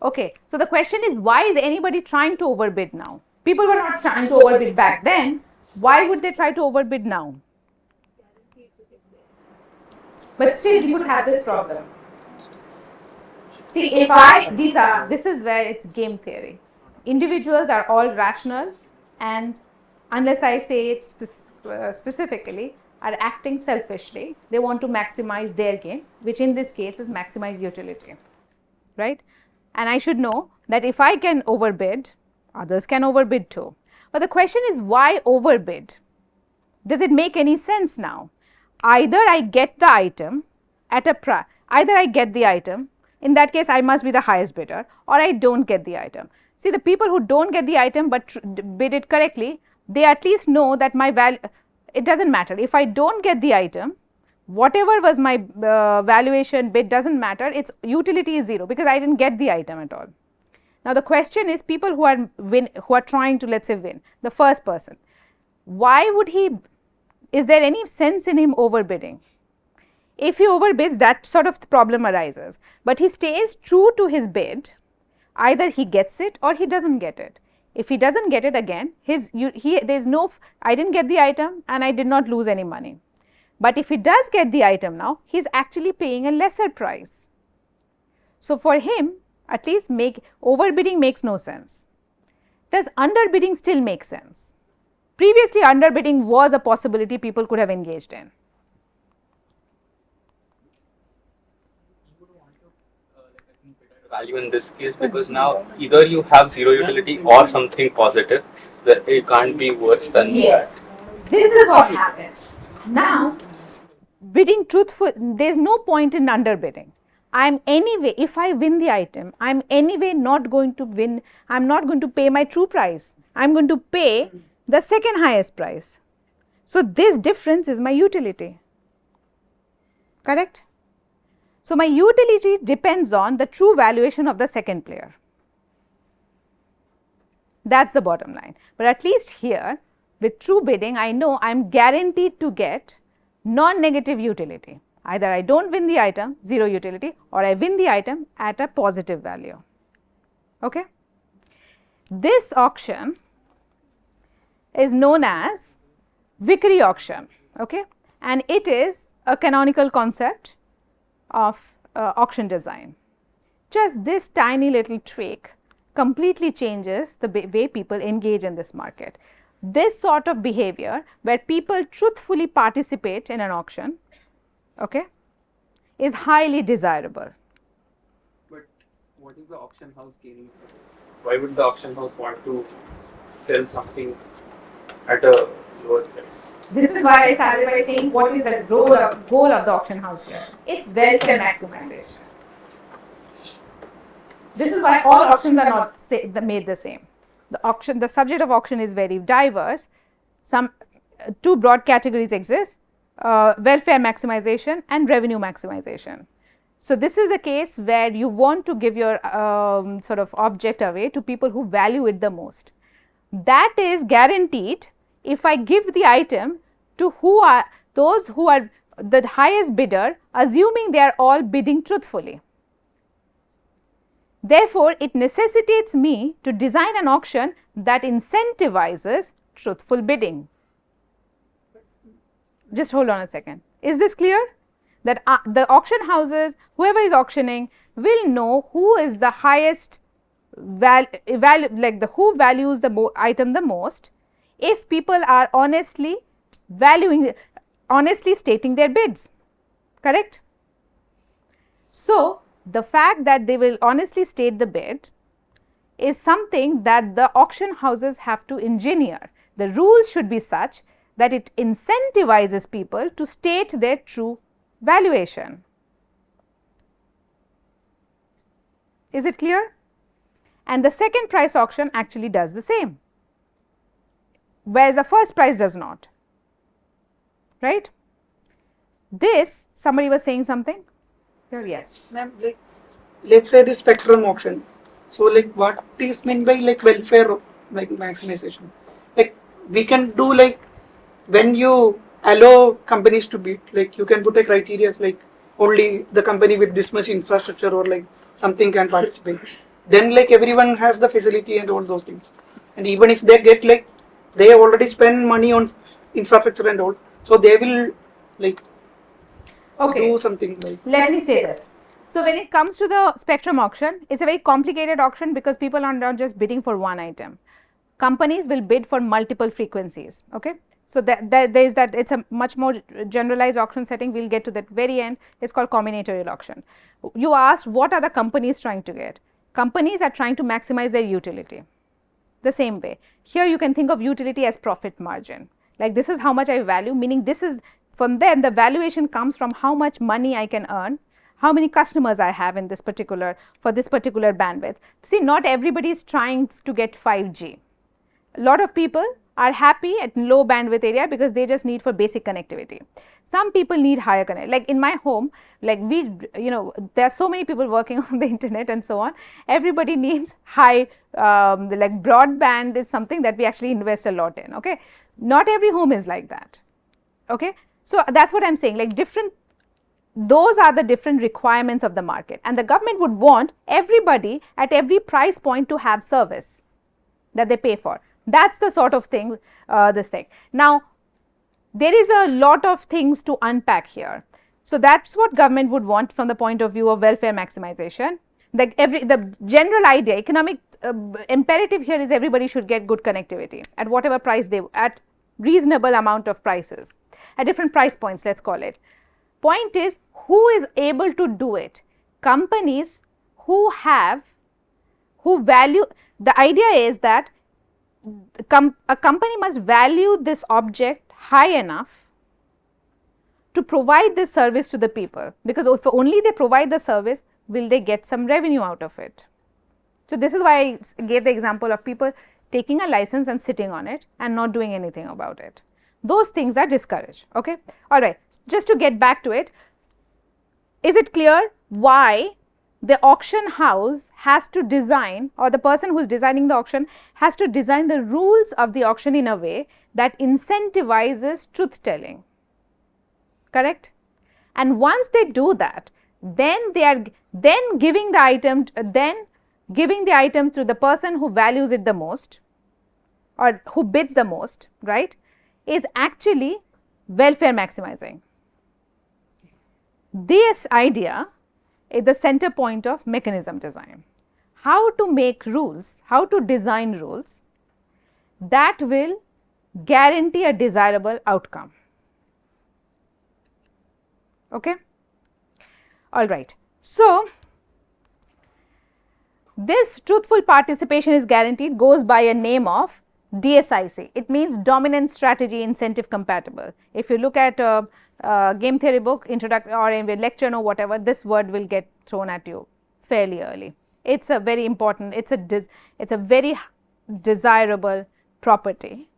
Okay, so the question is, why is anybody trying to overbid now? People were not trying to overbid back then. Why would they try to overbid now? But still we could have this problem. See, this is where it's game theory. Individuals are all rational, and unless I say it specifically, are acting selfishly. They want to maximize their gain, which in this case is maximize utility, right? And I should know that if I can overbid, others can overbid too. But the question is, why overbid? Does it make any sense now? Either I get the item at a price, either I get the item, in that case I must be the highest bidder, or I don't get the item. See, the people who don't get the item but bid it correctly, they at least know that my value, it doesn't matter. If I don't get the item, whatever was my valuation bid doesn't matter, its utility is zero because I didn't get the item at all. Now the question is, people who are trying to, let's say, win, the first person, why would he, is there any sense in him overbidding? If he overbids, that sort of problem arises, but he stays true to his bid. Either he gets it or he doesn't get it. If he doesn't get it, again, there's no, I didn't get the item and I did not lose any money. But if he does get the item now, he's actually paying a lesser price. So for him, at least overbidding makes no sense. Does underbidding still make sense? Previously, underbidding was a possibility people could have engaged in. value in this case, because now either you have zero utility or something positive, that it can't be worse than Yes, this is what happened. Now, bidding truthful, there's no point in underbidding. I'm anyway, if I win the item, I'm anyway not going to win, I'm not going to pay my true price. I'm going to pay the second highest price. So, this difference is my utility, correct? So, my utility depends on the true valuation of the second player. That is the bottom line. But at least here with true bidding, I know I am guaranteed to get non-negative utility. Either I do not win the item, 0 utility, or I win the item at a positive value. Okay? This auction is known as Vickery auction, okay? And it is a canonical concept of auction design. Just this tiny little tweak completely changes the way people engage in this market. This sort of behavior where people truthfully participate in an auction, okay, is highly desirable. But what is the auction house gaining from this? Why would the auction house want to sell something at a lower price? This is why I started by saying what is the goal of the auction house here? It's welfare maximization. This is why all auctions are not made the same. The subject of auction is very diverse. Some two broad categories exist, welfare maximization and revenue maximization. So, this is the case where you want to give your sort of object away to people who value it the most. That is guaranteed if I give the item to those who are the highest bidder, assuming they are all bidding truthfully. Therefore, it necessitates me to design an auction that incentivizes truthful bidding. Just hold on a second. Is this clear? That the auction houses, whoever is auctioning, will know who is the highest who values the item the most, if people are honestly stating their bids, correct? So, the fact that they will honestly state the bid is something that the auction houses have to engineer. The rules should be such that it incentivizes people to state their true valuation. Is it clear? And the second price auction actually does the same, whereas the first price does not, right? This, somebody was saying something here, yes. Ma'am, like, let's say the spectrum auction. So, like, what is meant by like welfare, like maximization? Like, we can do like when you allow companies to bid, like you can put a criteria like only the company with this much infrastructure or like something can participate. Then like everyone has the facility and all those things. And even if they get like they have already spent money on infrastructure and all, so they will like do something like. Let me say this. So, when it comes to the spectrum auction, it is a very complicated auction because people are not just bidding for one item. Companies will bid for multiple frequencies, okay. So, there is that, it is a much more generalized auction setting, we will get to that very end, it is called combinatorial auction. You asked what are the companies trying to get? Companies are trying to maximize their utility, the same way. Here you can think of utility as profit margin, like this is how much I value, meaning this is, from then the valuation comes from how much money I can earn, how many customers I have in this particular, for this particular bandwidth. See, not everybody is trying to get 5G. A lot of people are happy at low bandwidth area because they just need for basic connectivity. Some people need higher connect, like in my home, like there are so many people working on the internet and so on. Everybody needs high, like broadband is something that we actually invest a lot in, okay. Not every home is like that, okay. So, that is what I am saying, like those are the different requirements of the market, and the government would want everybody at every price point to have service that they pay for. That is the sort of thing, this thing. Now, there is a lot of things to unpack here. So, that is what government would want from the point of view of welfare maximization. The general idea, economic imperative here is everybody should get good connectivity at whatever price at reasonable amount of prices, at different price points, let us call it. Point is, who is able to do it? Companies who value, the idea is that a company must value this object high enough to provide this service to the people, because if only they provide the service, will they get some revenue out of it. So, this is why I gave the example of people taking a license and sitting on it and not doing anything about it. Those things are discouraged. Okay? All right, just to get back to it, is it clear why the auction house has to design, or the person who is designing the auction has to design the rules of the auction in a way that incentivizes truth telling, correct? And once they do that, then they are then giving the item to the person who values it the most or who bids the most, right, is actually welfare maximizing. This idea is the center point of mechanism design. How to make rules, how to design rules that will guarantee a desirable outcome. Okay? All right. So, this truthful participation is guaranteed goes by a name of DSIC. It means dominant strategy incentive compatible. If you look at a game theory book, introduction or a lecture or whatever, this word will get thrown at you fairly early. It's a very important, it's a very desirable property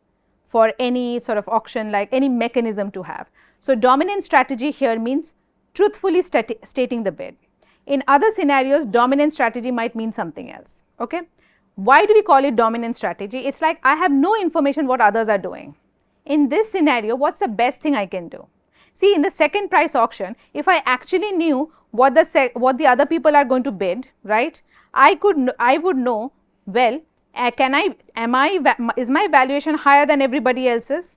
for any sort of auction, like any mechanism to have. So, dominant strategy here means truthfully stating the bid. In other scenarios, dominant strategy might mean something else. Okay? Why do we call it dominant strategy? It's like I have no information what others are doing. In this scenario, what's the best thing I can do? See, in the second price auction, if I actually knew what the other people are going to bid, right, I would know, well, is my valuation higher than everybody else's?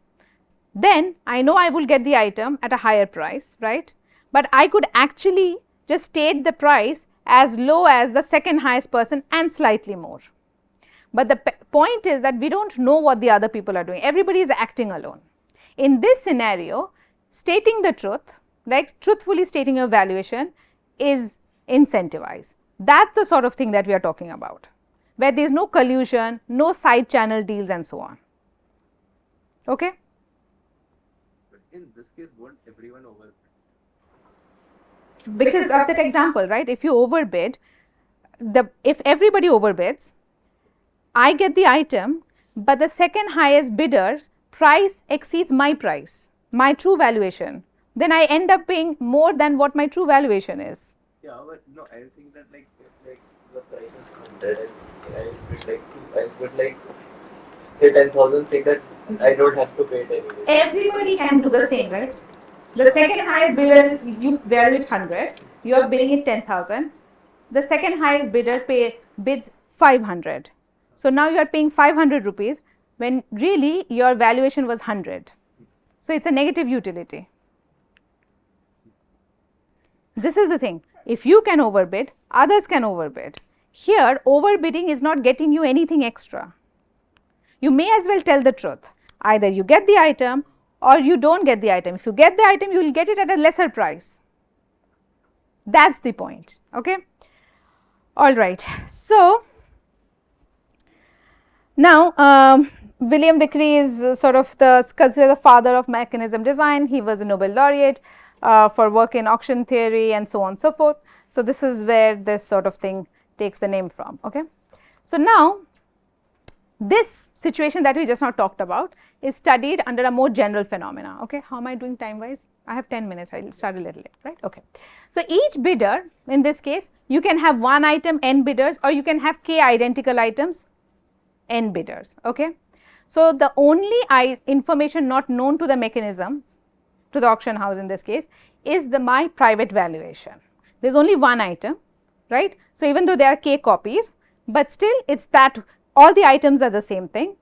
Then I know I will get the item at a higher price, right? But I could actually just state the price as low as the second highest person and slightly more. But the point is that we don't know what the other people are doing. Everybody is acting alone. In this scenario, stating the truth, like truthfully stating your valuation, is incentivized. That's the sort of thing that we are talking about, where there is no collusion, no side channel deals and so on. Okay? But in this case, won't everyone overbid? Because of that example, right? If you overbid, if everybody overbids, I get the item, but the second highest bidder's price exceeds my price, my true valuation. Then I end up paying more than what my true valuation is. Yeah, but no, I think that if the price is 100 and I would like say 10,000, say that I don't have to pay it anyway. Everybody can do the same, right? The second highest bidder is, you value it 100, you are bidding it 10,000. The second highest bidder bids 500. So now you are paying 500 rupees when really your valuation was 100. So it's a negative utility. This is the thing. If you can overbid, others can overbid. Here, overbidding is not getting you anything extra. You may as well tell the truth. Either you get the item or you don't get the item. If you get the item, you will get it at a lesser price. That's the point. Okay? All right. So, now William Vickrey is sort of considered the father of mechanism design. He was a Nobel laureate for work in auction theory and so on and so forth. So, this is where this sort of thing takes the name from. Okay? So, now this situation that we just now talked about is studied under a more general phenomena. Okay? How am I doing time wise? I have 10 minutes, I will start a little late, right? Okay. So, each bidder, in this case, you can have one item, n bidders, or you can have k identical items, n bidders. Okay. So, the only information not known to the mechanism, to the auction house in this case, is my private valuation. There is only one item, right? So, even though there are k copies, but still it is that all the items are the same thing.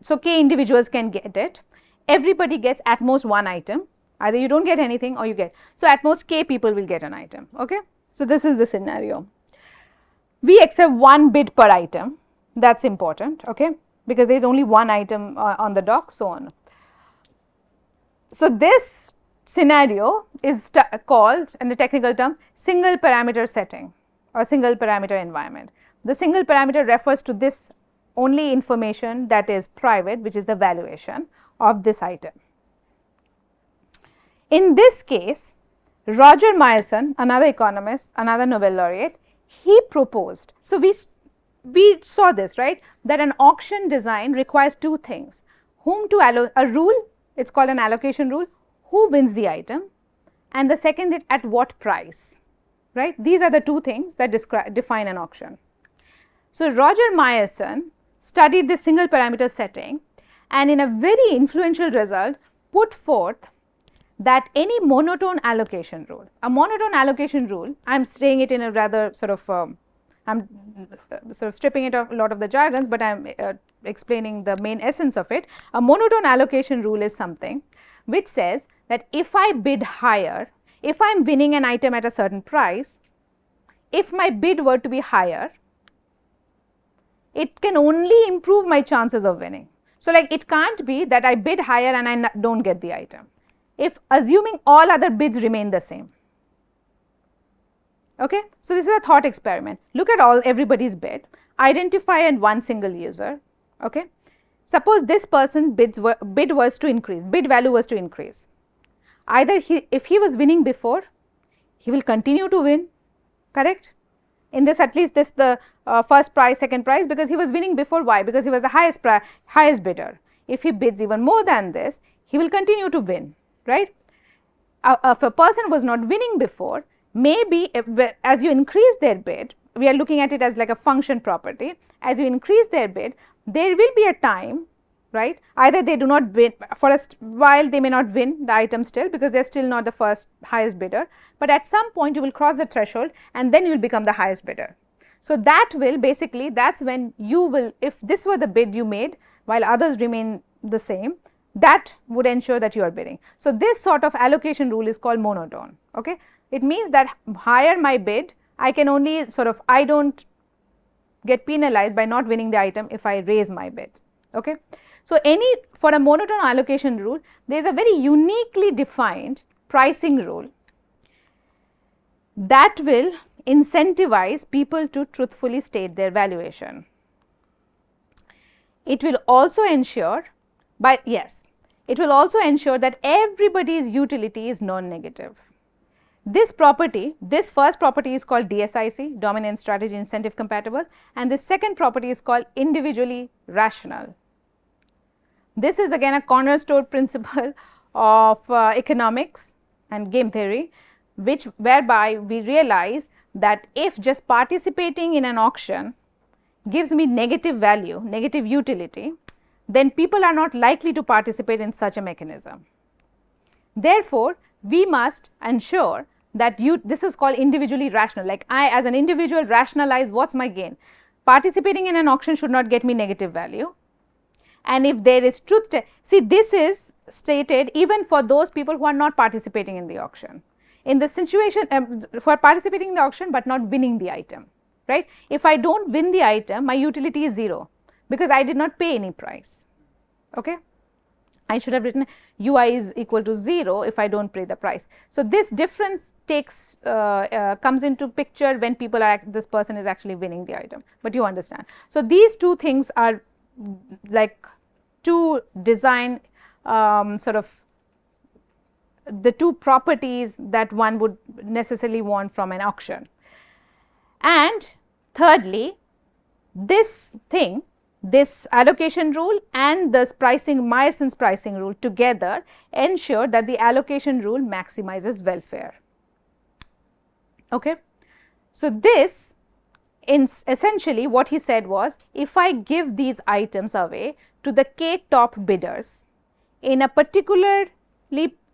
So, k individuals can get it. Everybody gets at most one item. Either you don't get anything or you get. So, at most k people will get an item. Okay? So, this is the scenario. We accept one bid per item. That's important. Okay? Because there is only one item on the dock, so on. So, this scenario is called, in the technical term, single parameter setting or single parameter environment. The single parameter refers to this only information that is private, which is the valuation of this item. In this case, Roger Myerson, another economist, another Nobel laureate, he proposed. So, we saw this, right, that an auction design requires two things. Whom to allocate, a rule, it is called an allocation rule, who wins the item, and the second is at what price, right. These are the two things that define an auction. So, Roger Myerson studied this single parameter setting and in a very influential result put forth that any monotone allocation rule, a monotone allocation rule, I am saying it in a rather sort of, I am sort of stripping it off a lot of the jargons, but I am explaining the main essence of it. A monotone allocation rule is something which says that if I bid higher, if I am winning an item at a certain price, if my bid were to be higher, it can only improve my chances of winning. So, like it can't be that I bid higher and I do not get the item, if assuming all other bids remain the same. Okay? So, this is a thought experiment. Look at everybody's bid, identify one single user. Okay? Suppose this person bid was to increase, bid value was to increase. Either if he was winning before, he will continue to win, correct? In this, at least this the first prize, second prize, because he was winning before. Why? Because he was the highest bidder. If he bids even more than this, he will continue to win, right? If a person was not winning before, maybe as you increase their bid, we are looking at it as like a function property, as you increase their bid, there will be a time, right, either they do not win, for a while they may not win the item still, because they are still not the first highest bidder, but at some point you will cross the threshold and then you will become the highest bidder. So, that will basically, that is when you will, if this were the bid you made while others remain the same, that would ensure that you are bidding. So, this sort of allocation rule is called monotone. Okay? It means that higher my bid, I can only sort of, I do not get penalized by not winning the item if I raise my bid. Okay? So, for a monotone allocation rule, there is a very uniquely defined pricing rule that will incentivize people to truthfully state their valuation. It will also ensure it will also ensure that everybody's utility is non-negative. This property, this first property is called DSIC, dominant strategy incentive compatible, and the second property is called individually rational. This is again a cornerstone principle of economics and game theory, whereby we realize that if just participating in an auction gives me negative value, negative utility, then people are not likely to participate in such a mechanism. Therefore, we must ensure that this is called individually rational, like I as an individual rationalize what is my gain. Participating in an auction should not get me negative value, and if there is truth, see this is stated even for those people who are not participating in the auction. In the situation for participating in the auction but not winning the item, right. If I do not win the item, my utility is 0 because I did not pay any price. Okay. I should have written UI is equal to 0 if I do not pay the price. So, this difference comes into picture when people are this person is actually winning the item, but you understand. So, these two things are like two design sort of the two properties that one would necessarily want from an auction. And thirdly, this allocation rule and this Myerson's pricing rule together ensure that the allocation rule maximizes welfare. Okay. So, this essentially what he said was, if I give these items away to the k top bidders in a particularly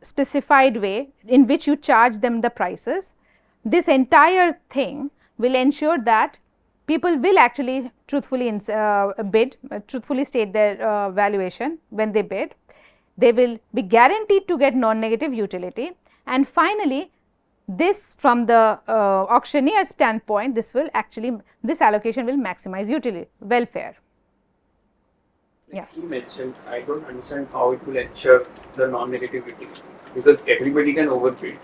specified way in which you charge them the prices, this entire thing will ensure that people will actually truthfully truthfully state their valuation when they bid. They will be guaranteed to get non-negative utility, and finally, this from the auctioneer standpoint, this allocation will maximize utility, welfare. Yeah. You mentioned, I don't understand how it will ensure the non-negativity, because everybody can overbid.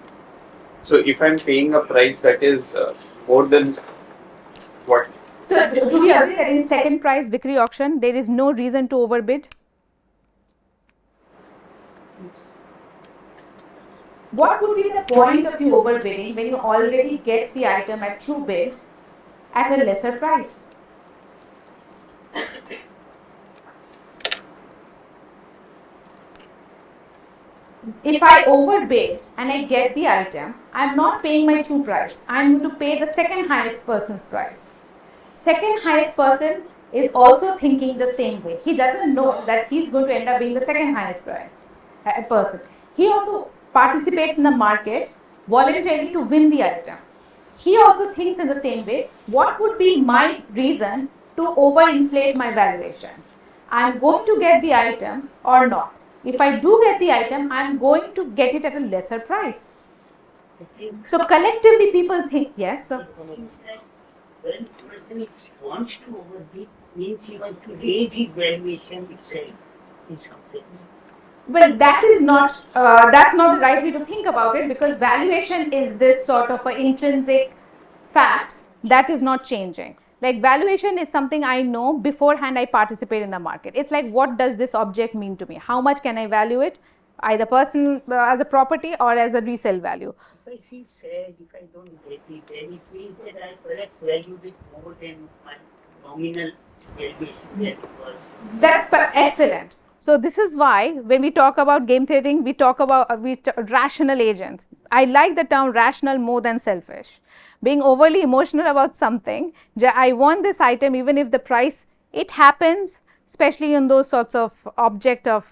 So if I'm paying a price that is more than what? So, do we agree that in second price Vickrey auction there is no reason to overbid? What would be the point of you overbidding when you already get the item at true bid at a lesser price? If I overbid and I get the item, I'm not paying my true price. I'm going to pay the second highest person's price. Second highest person is also thinking the same way. He doesn't know that he's going to end up being the second highest price person. He also participates in the market voluntarily to win the item. He also thinks in the same way, what would be my reason to overinflate my valuation? I'm going to get the item or not. If I do get the item, I'm going to get it at a lesser price. So collectively people think, yes, sir. When person wants to overbid, means he wants to raise his valuation itself in some sense. Well, that is not, that's not the right way to think about it, because valuation is this sort of an intrinsic fact that is not changing. Like valuation is something I know beforehand I participate in the market. It's like, what does this object mean to me? How much can I value it? Either person as a property or as a resale value. If I feel sad, if I don't get it, then it means that I perhaps valued it more than my nominal valuation that it was. That's excellent. So this is why when we talk about game theory, we talk about rational agents. I like the term rational more than selfish. Being overly emotional about something, I want this item even if the price, it happens, especially in those sorts of object of,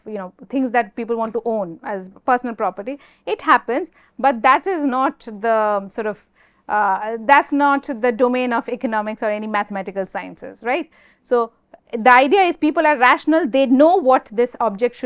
things that people want to own as personal property, it happens, but that is not the sort of, that's not the domain of economics or any mathematical sciences, right? So the idea is people are rational, they know what this object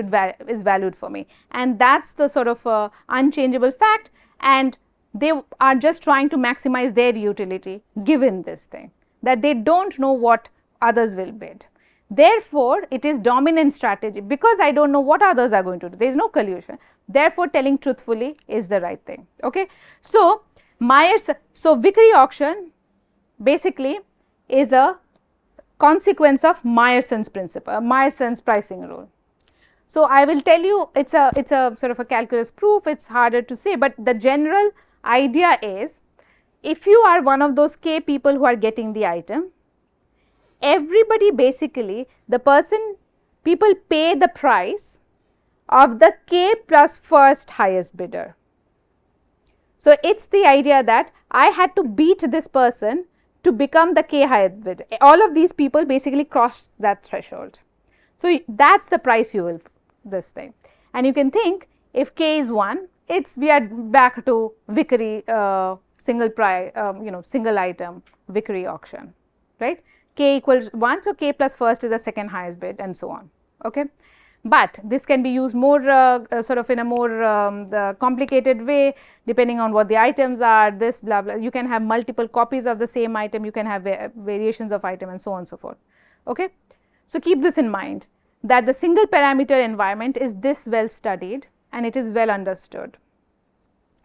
is valued for me, and that's the sort of unchangeable fact, and they are just trying to maximize their utility given this thing, that they don't know what others will bid. Therefore, it is dominant strategy, because I don't know what others are going to do, there is no collusion, therefore telling truthfully is the right thing. Okay. So Vickrey auction basically is a consequence of Meyerson's principle, Meyerson's pricing rule. So I will tell you, it's a sort of a calculus proof, it's harder to say, but the general idea is, if you are one of those K people who are getting the item, everybody basically, people pay the price of the K plus first highest bidder. So it's the idea that I had to beat this person to become the K highest bidder. All of these people basically cross that threshold. So that's the price you will, this thing. And you can think, if K is 1, we are back to Vickrey single price, single item Vickrey auction, right? K equals 1, so K plus first is the second highest bid, and so on. Okay. But this can be used more sort of in a more complicated way, depending on what the items are, this blah blah. You can have multiple copies of the same item, you can have variations of item, and so on and so forth. Okay. So keep this in mind, that the single parameter environment is this well studied and it is well understood,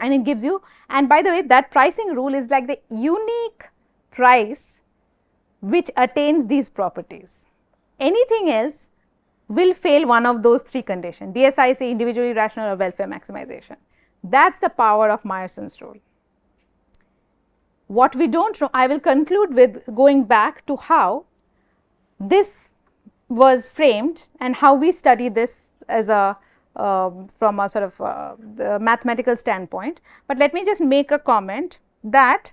and it gives you, and by the way, that pricing rule is like the unique price which attains these properties. Anything else will fail one of those 3 conditions, DSI, say individually rational or welfare maximization. That's the power of Meyerson's rule. What we don't know, I will conclude with going back to how this was framed and how we study this as a from a sort of the mathematical standpoint. But let me just make a comment that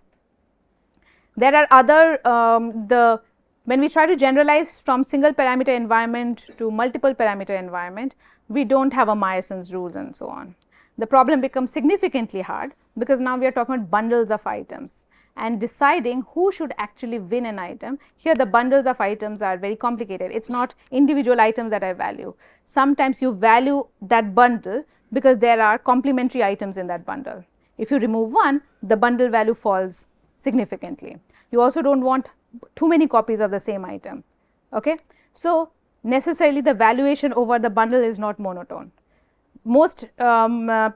there are other when we try to generalize from single parameter environment to multiple parameter environment, we don't have a Meyerson's rules and so on. The problem becomes significantly hard, because now we are talking about bundles of items and deciding who should actually win an item. Here the bundles of items are very complicated. It's not individual items that I value. Sometimes you value that bundle because there are complementary items in that bundle. If you remove one, the bundle value falls significantly. You also don't want too many copies of the same item. Okay? So necessarily the valuation over the bundle is not monotone. Most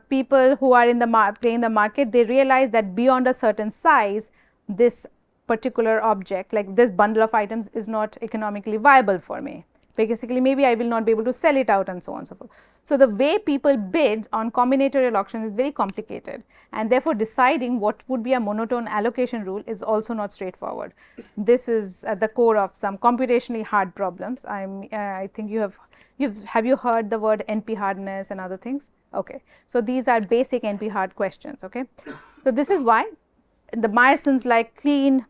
people who are in the playing the market, they realize that beyond a certain size, this particular object, like this bundle of items, is not economically viable for me. Basically, maybe I will not be able to sell it out and so on and so forth. So, the way people bid on combinatorial auction is very complicated, and therefore, deciding what would be a monotone allocation rule is also not straightforward. This is at the core of some computationally hard problems. I think have you heard the word NP hardness and other things? Okay. So, these are basic NP hard questions. Okay. So, this is why the Meyerson's like clean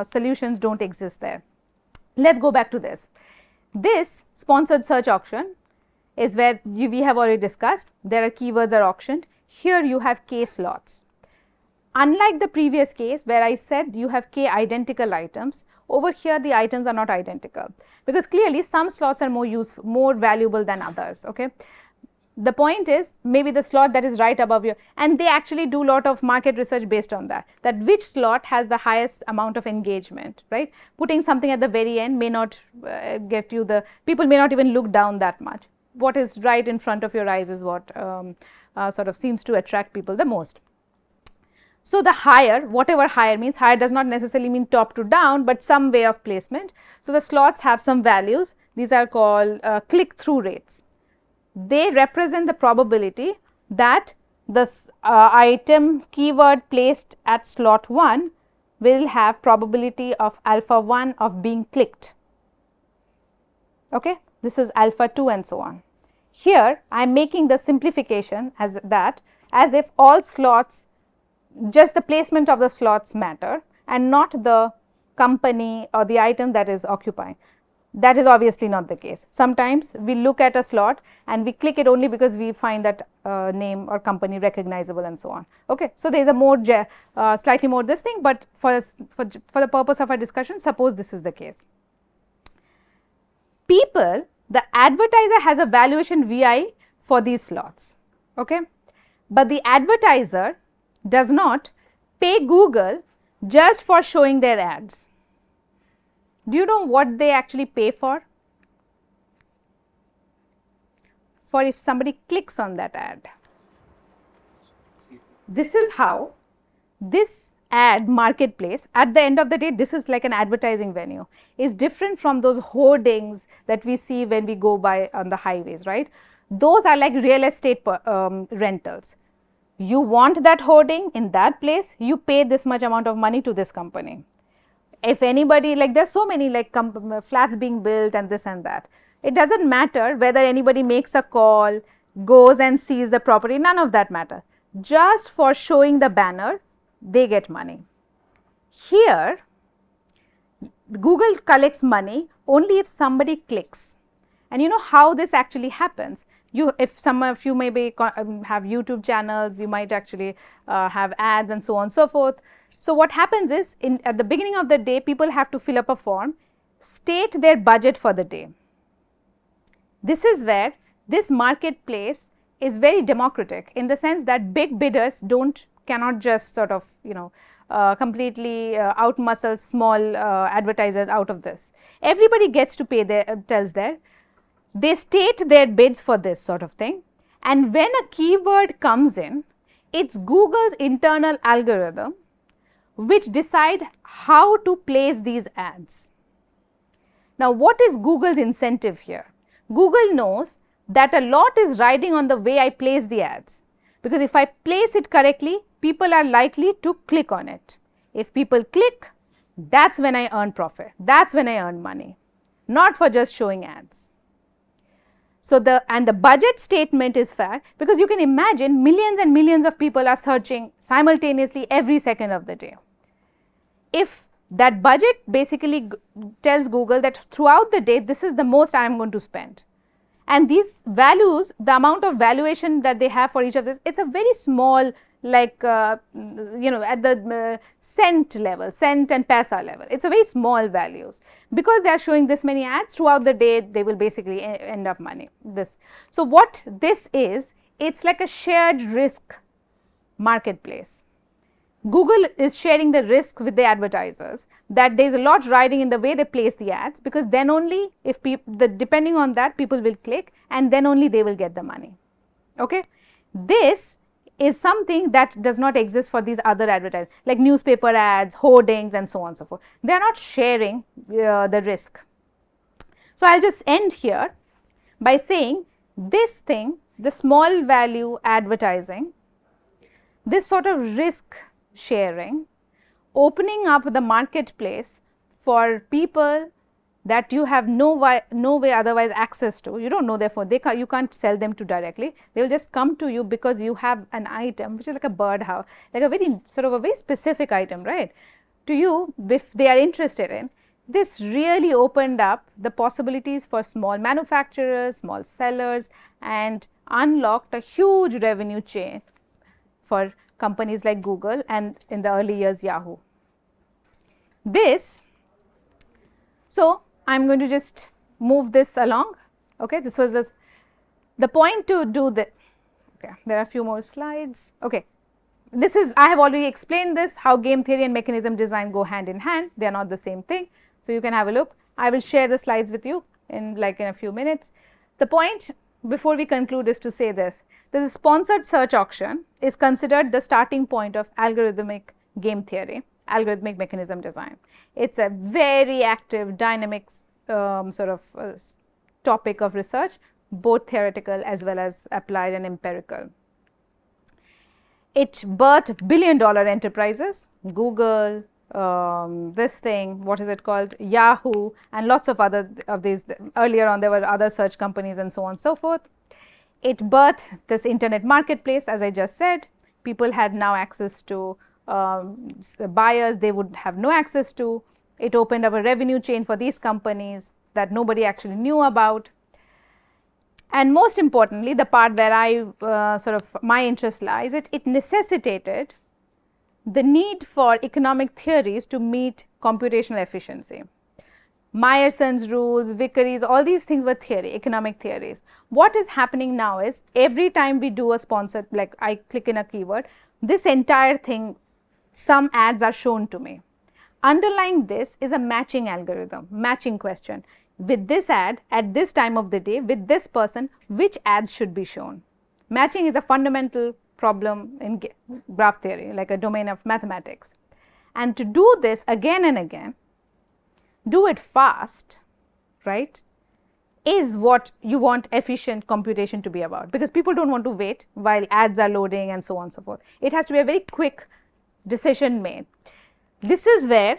solutions don't exist there. Let us go back to this. This sponsored search auction is where we have already discussed, there are keywords are auctioned. Here you have k slots. Unlike the previous case where I said you have k identical items, over here the items are not identical, because clearly some slots are more valuable than others. Okay. The point is maybe the slot that is right above you, and they actually do lot of market research based on that which slot has the highest amount of engagement, right. Putting something at the very end may not get you people may not even look down that much. What is right in front of your eyes is what sort of seems to attract people the most. So, the higher, whatever higher means, higher does not necessarily mean top to down, but some way of placement. So, the slots have some values, these are called click through rates. They represent the probability that the item keyword placed at slot 1 will have probability of alpha 1 of being clicked. Okay. This is alpha 2 and so on. Here I am making the simplification as if all slots, just the placement of the slots matter and not the company or the item that is occupying. That is obviously not the case. Sometimes we look at a slot and we click it only because we find that name or company recognizable and so on. Okay. So, there is a more slightly more this thing, but for the purpose of our discussion, suppose this is the case. The advertiser has a valuation VI for these slots, okay, but the advertiser does not pay Google just for showing their ads. Do you know what they actually pay for? For if somebody clicks on that ad. This is how this ad marketplace, at the end of the day, this is like an advertising venue, is different from those hoardings that we see when we go by on the highways, right. Those are like real estate rentals. You want that hoarding in that place, you pay this much amount of money to this company. If anybody, like there are so many like flats being built and this and that, it does not matter whether anybody makes a call, goes and sees the property, none of that matter. Just for showing the banner, they get money. Here Google collects money only if somebody clicks, and you know how this actually happens. If some of you maybe have YouTube channels, you might actually have ads and so on and so forth. So, what happens is at the beginning of the day, people have to fill up a form, state their budget for the day. This is where this marketplace is very democratic, in the sense that big bidders cannot just sort of completely outmuscle small advertisers out of this. Everybody gets to pay they state their bids for this sort of thing, and when a keyword comes in, it's Google's internal algorithm which decide how to place these ads. Now, what is Google's incentive here? Google knows that a lot is riding on the way I place the ads, because if I place it correctly, people are likely to click on it. If people click, that's when I earn profit, that's when I earn money, not for just showing ads. So, the budget statement is fact, because you can imagine millions and millions of people are searching simultaneously every second of the day. If that budget basically tells Google that throughout the day, this is the most I am going to spend, and these values, the amount of valuation that they have for each of this, it's a very small, like at the cent level, cent and paisa level, it's a very small values, because they are showing this many ads throughout the day, they will basically end up money this. So, what this is, it's like a shared risk marketplace. Google is sharing the risk with the advertisers, that there is a lot riding in the way they place the ads, because then only if depending on that, people will click, and then only they will get the money. Okay. This is something that does not exist for these other advertisers, like newspaper ads, hoardings and so on and so forth. They are not sharing the risk. So I'll just end here by saying this thing, the small value advertising, this sort of risk sharing, opening up the marketplace for people that you have no way otherwise access to. You don't know, therefore you can't sell them to directly. They will just come to you because you have an item which is like a birdhouse, like a very sort of a very specific item, right? To you, if they are interested in. This really opened up the possibilities for small manufacturers, small sellers, and unlocked a huge revenue chain for companies like Google and in the early years Yahoo. So I'm going to just move this along. Okay, this was the point to do that. Okay, there are a few more slides. Okay, this is, I have already explained this, how game theory and mechanism design go hand in hand. They are not the same thing. So you can have a look. I will share the slides with you in a few minutes. The point before we conclude is to say this. The sponsored search auction is considered the starting point of algorithmic game theory, algorithmic mechanism design. It's a very active, dynamic topic of research, both theoretical as well as applied and empirical. It birthed billion-dollar enterprises, Google, this thing, what is it called, Yahoo, and lots of other of these. Earlier on there were other search companies and so on and so forth. It birthed this internet marketplace, as I just said. People had now access to buyers they would have no access to. It opened up a revenue chain for these companies that nobody actually knew about. And most importantly, the part where my interest lies, it necessitated the need for economic theories to meet computational efficiency. Meyerson's rules, Vickery's, all these things were theory, economic theories. What is happening now is every time we do a sponsored, like I click in a keyword, this entire thing, some ads are shown to me. Underlying this is a matching algorithm, matching question. With this ad, at this time of the day, with this person, which ads should be shown? Matching is a fundamental problem in graph theory, like a domain of mathematics. And to do this again and again, do it fast, right, is what you want efficient computation to be about, because people don't want to wait while ads are loading and so on and so forth. It has to be a very quick decision made. This is where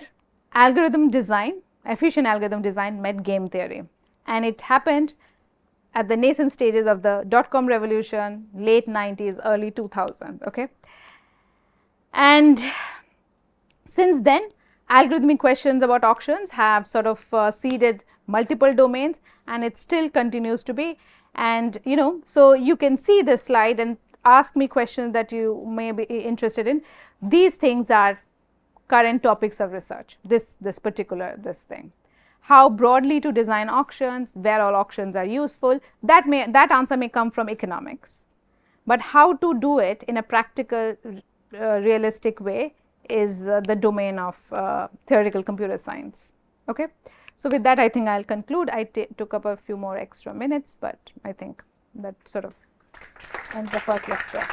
algorithm design, efficient algorithm design met game theory, and it happened at the nascent stages of the dot-com revolution, late 90s, early 2000, okay. And since then, algorithmic questions about auctions have sort of seeded multiple domains, and it still continues to be. And so you can see this slide and ask me questions that you may be interested in. These things are current topics of research, this thing. How broadly to design auctions, where all auctions are useful, that answer may come from economics. But how to do it in a practical, realistic way is the domain of theoretical computer science. Okay. So with that, I think I'll conclude. I took up a few more extra minutes, but I think that sort of ends the first lecture.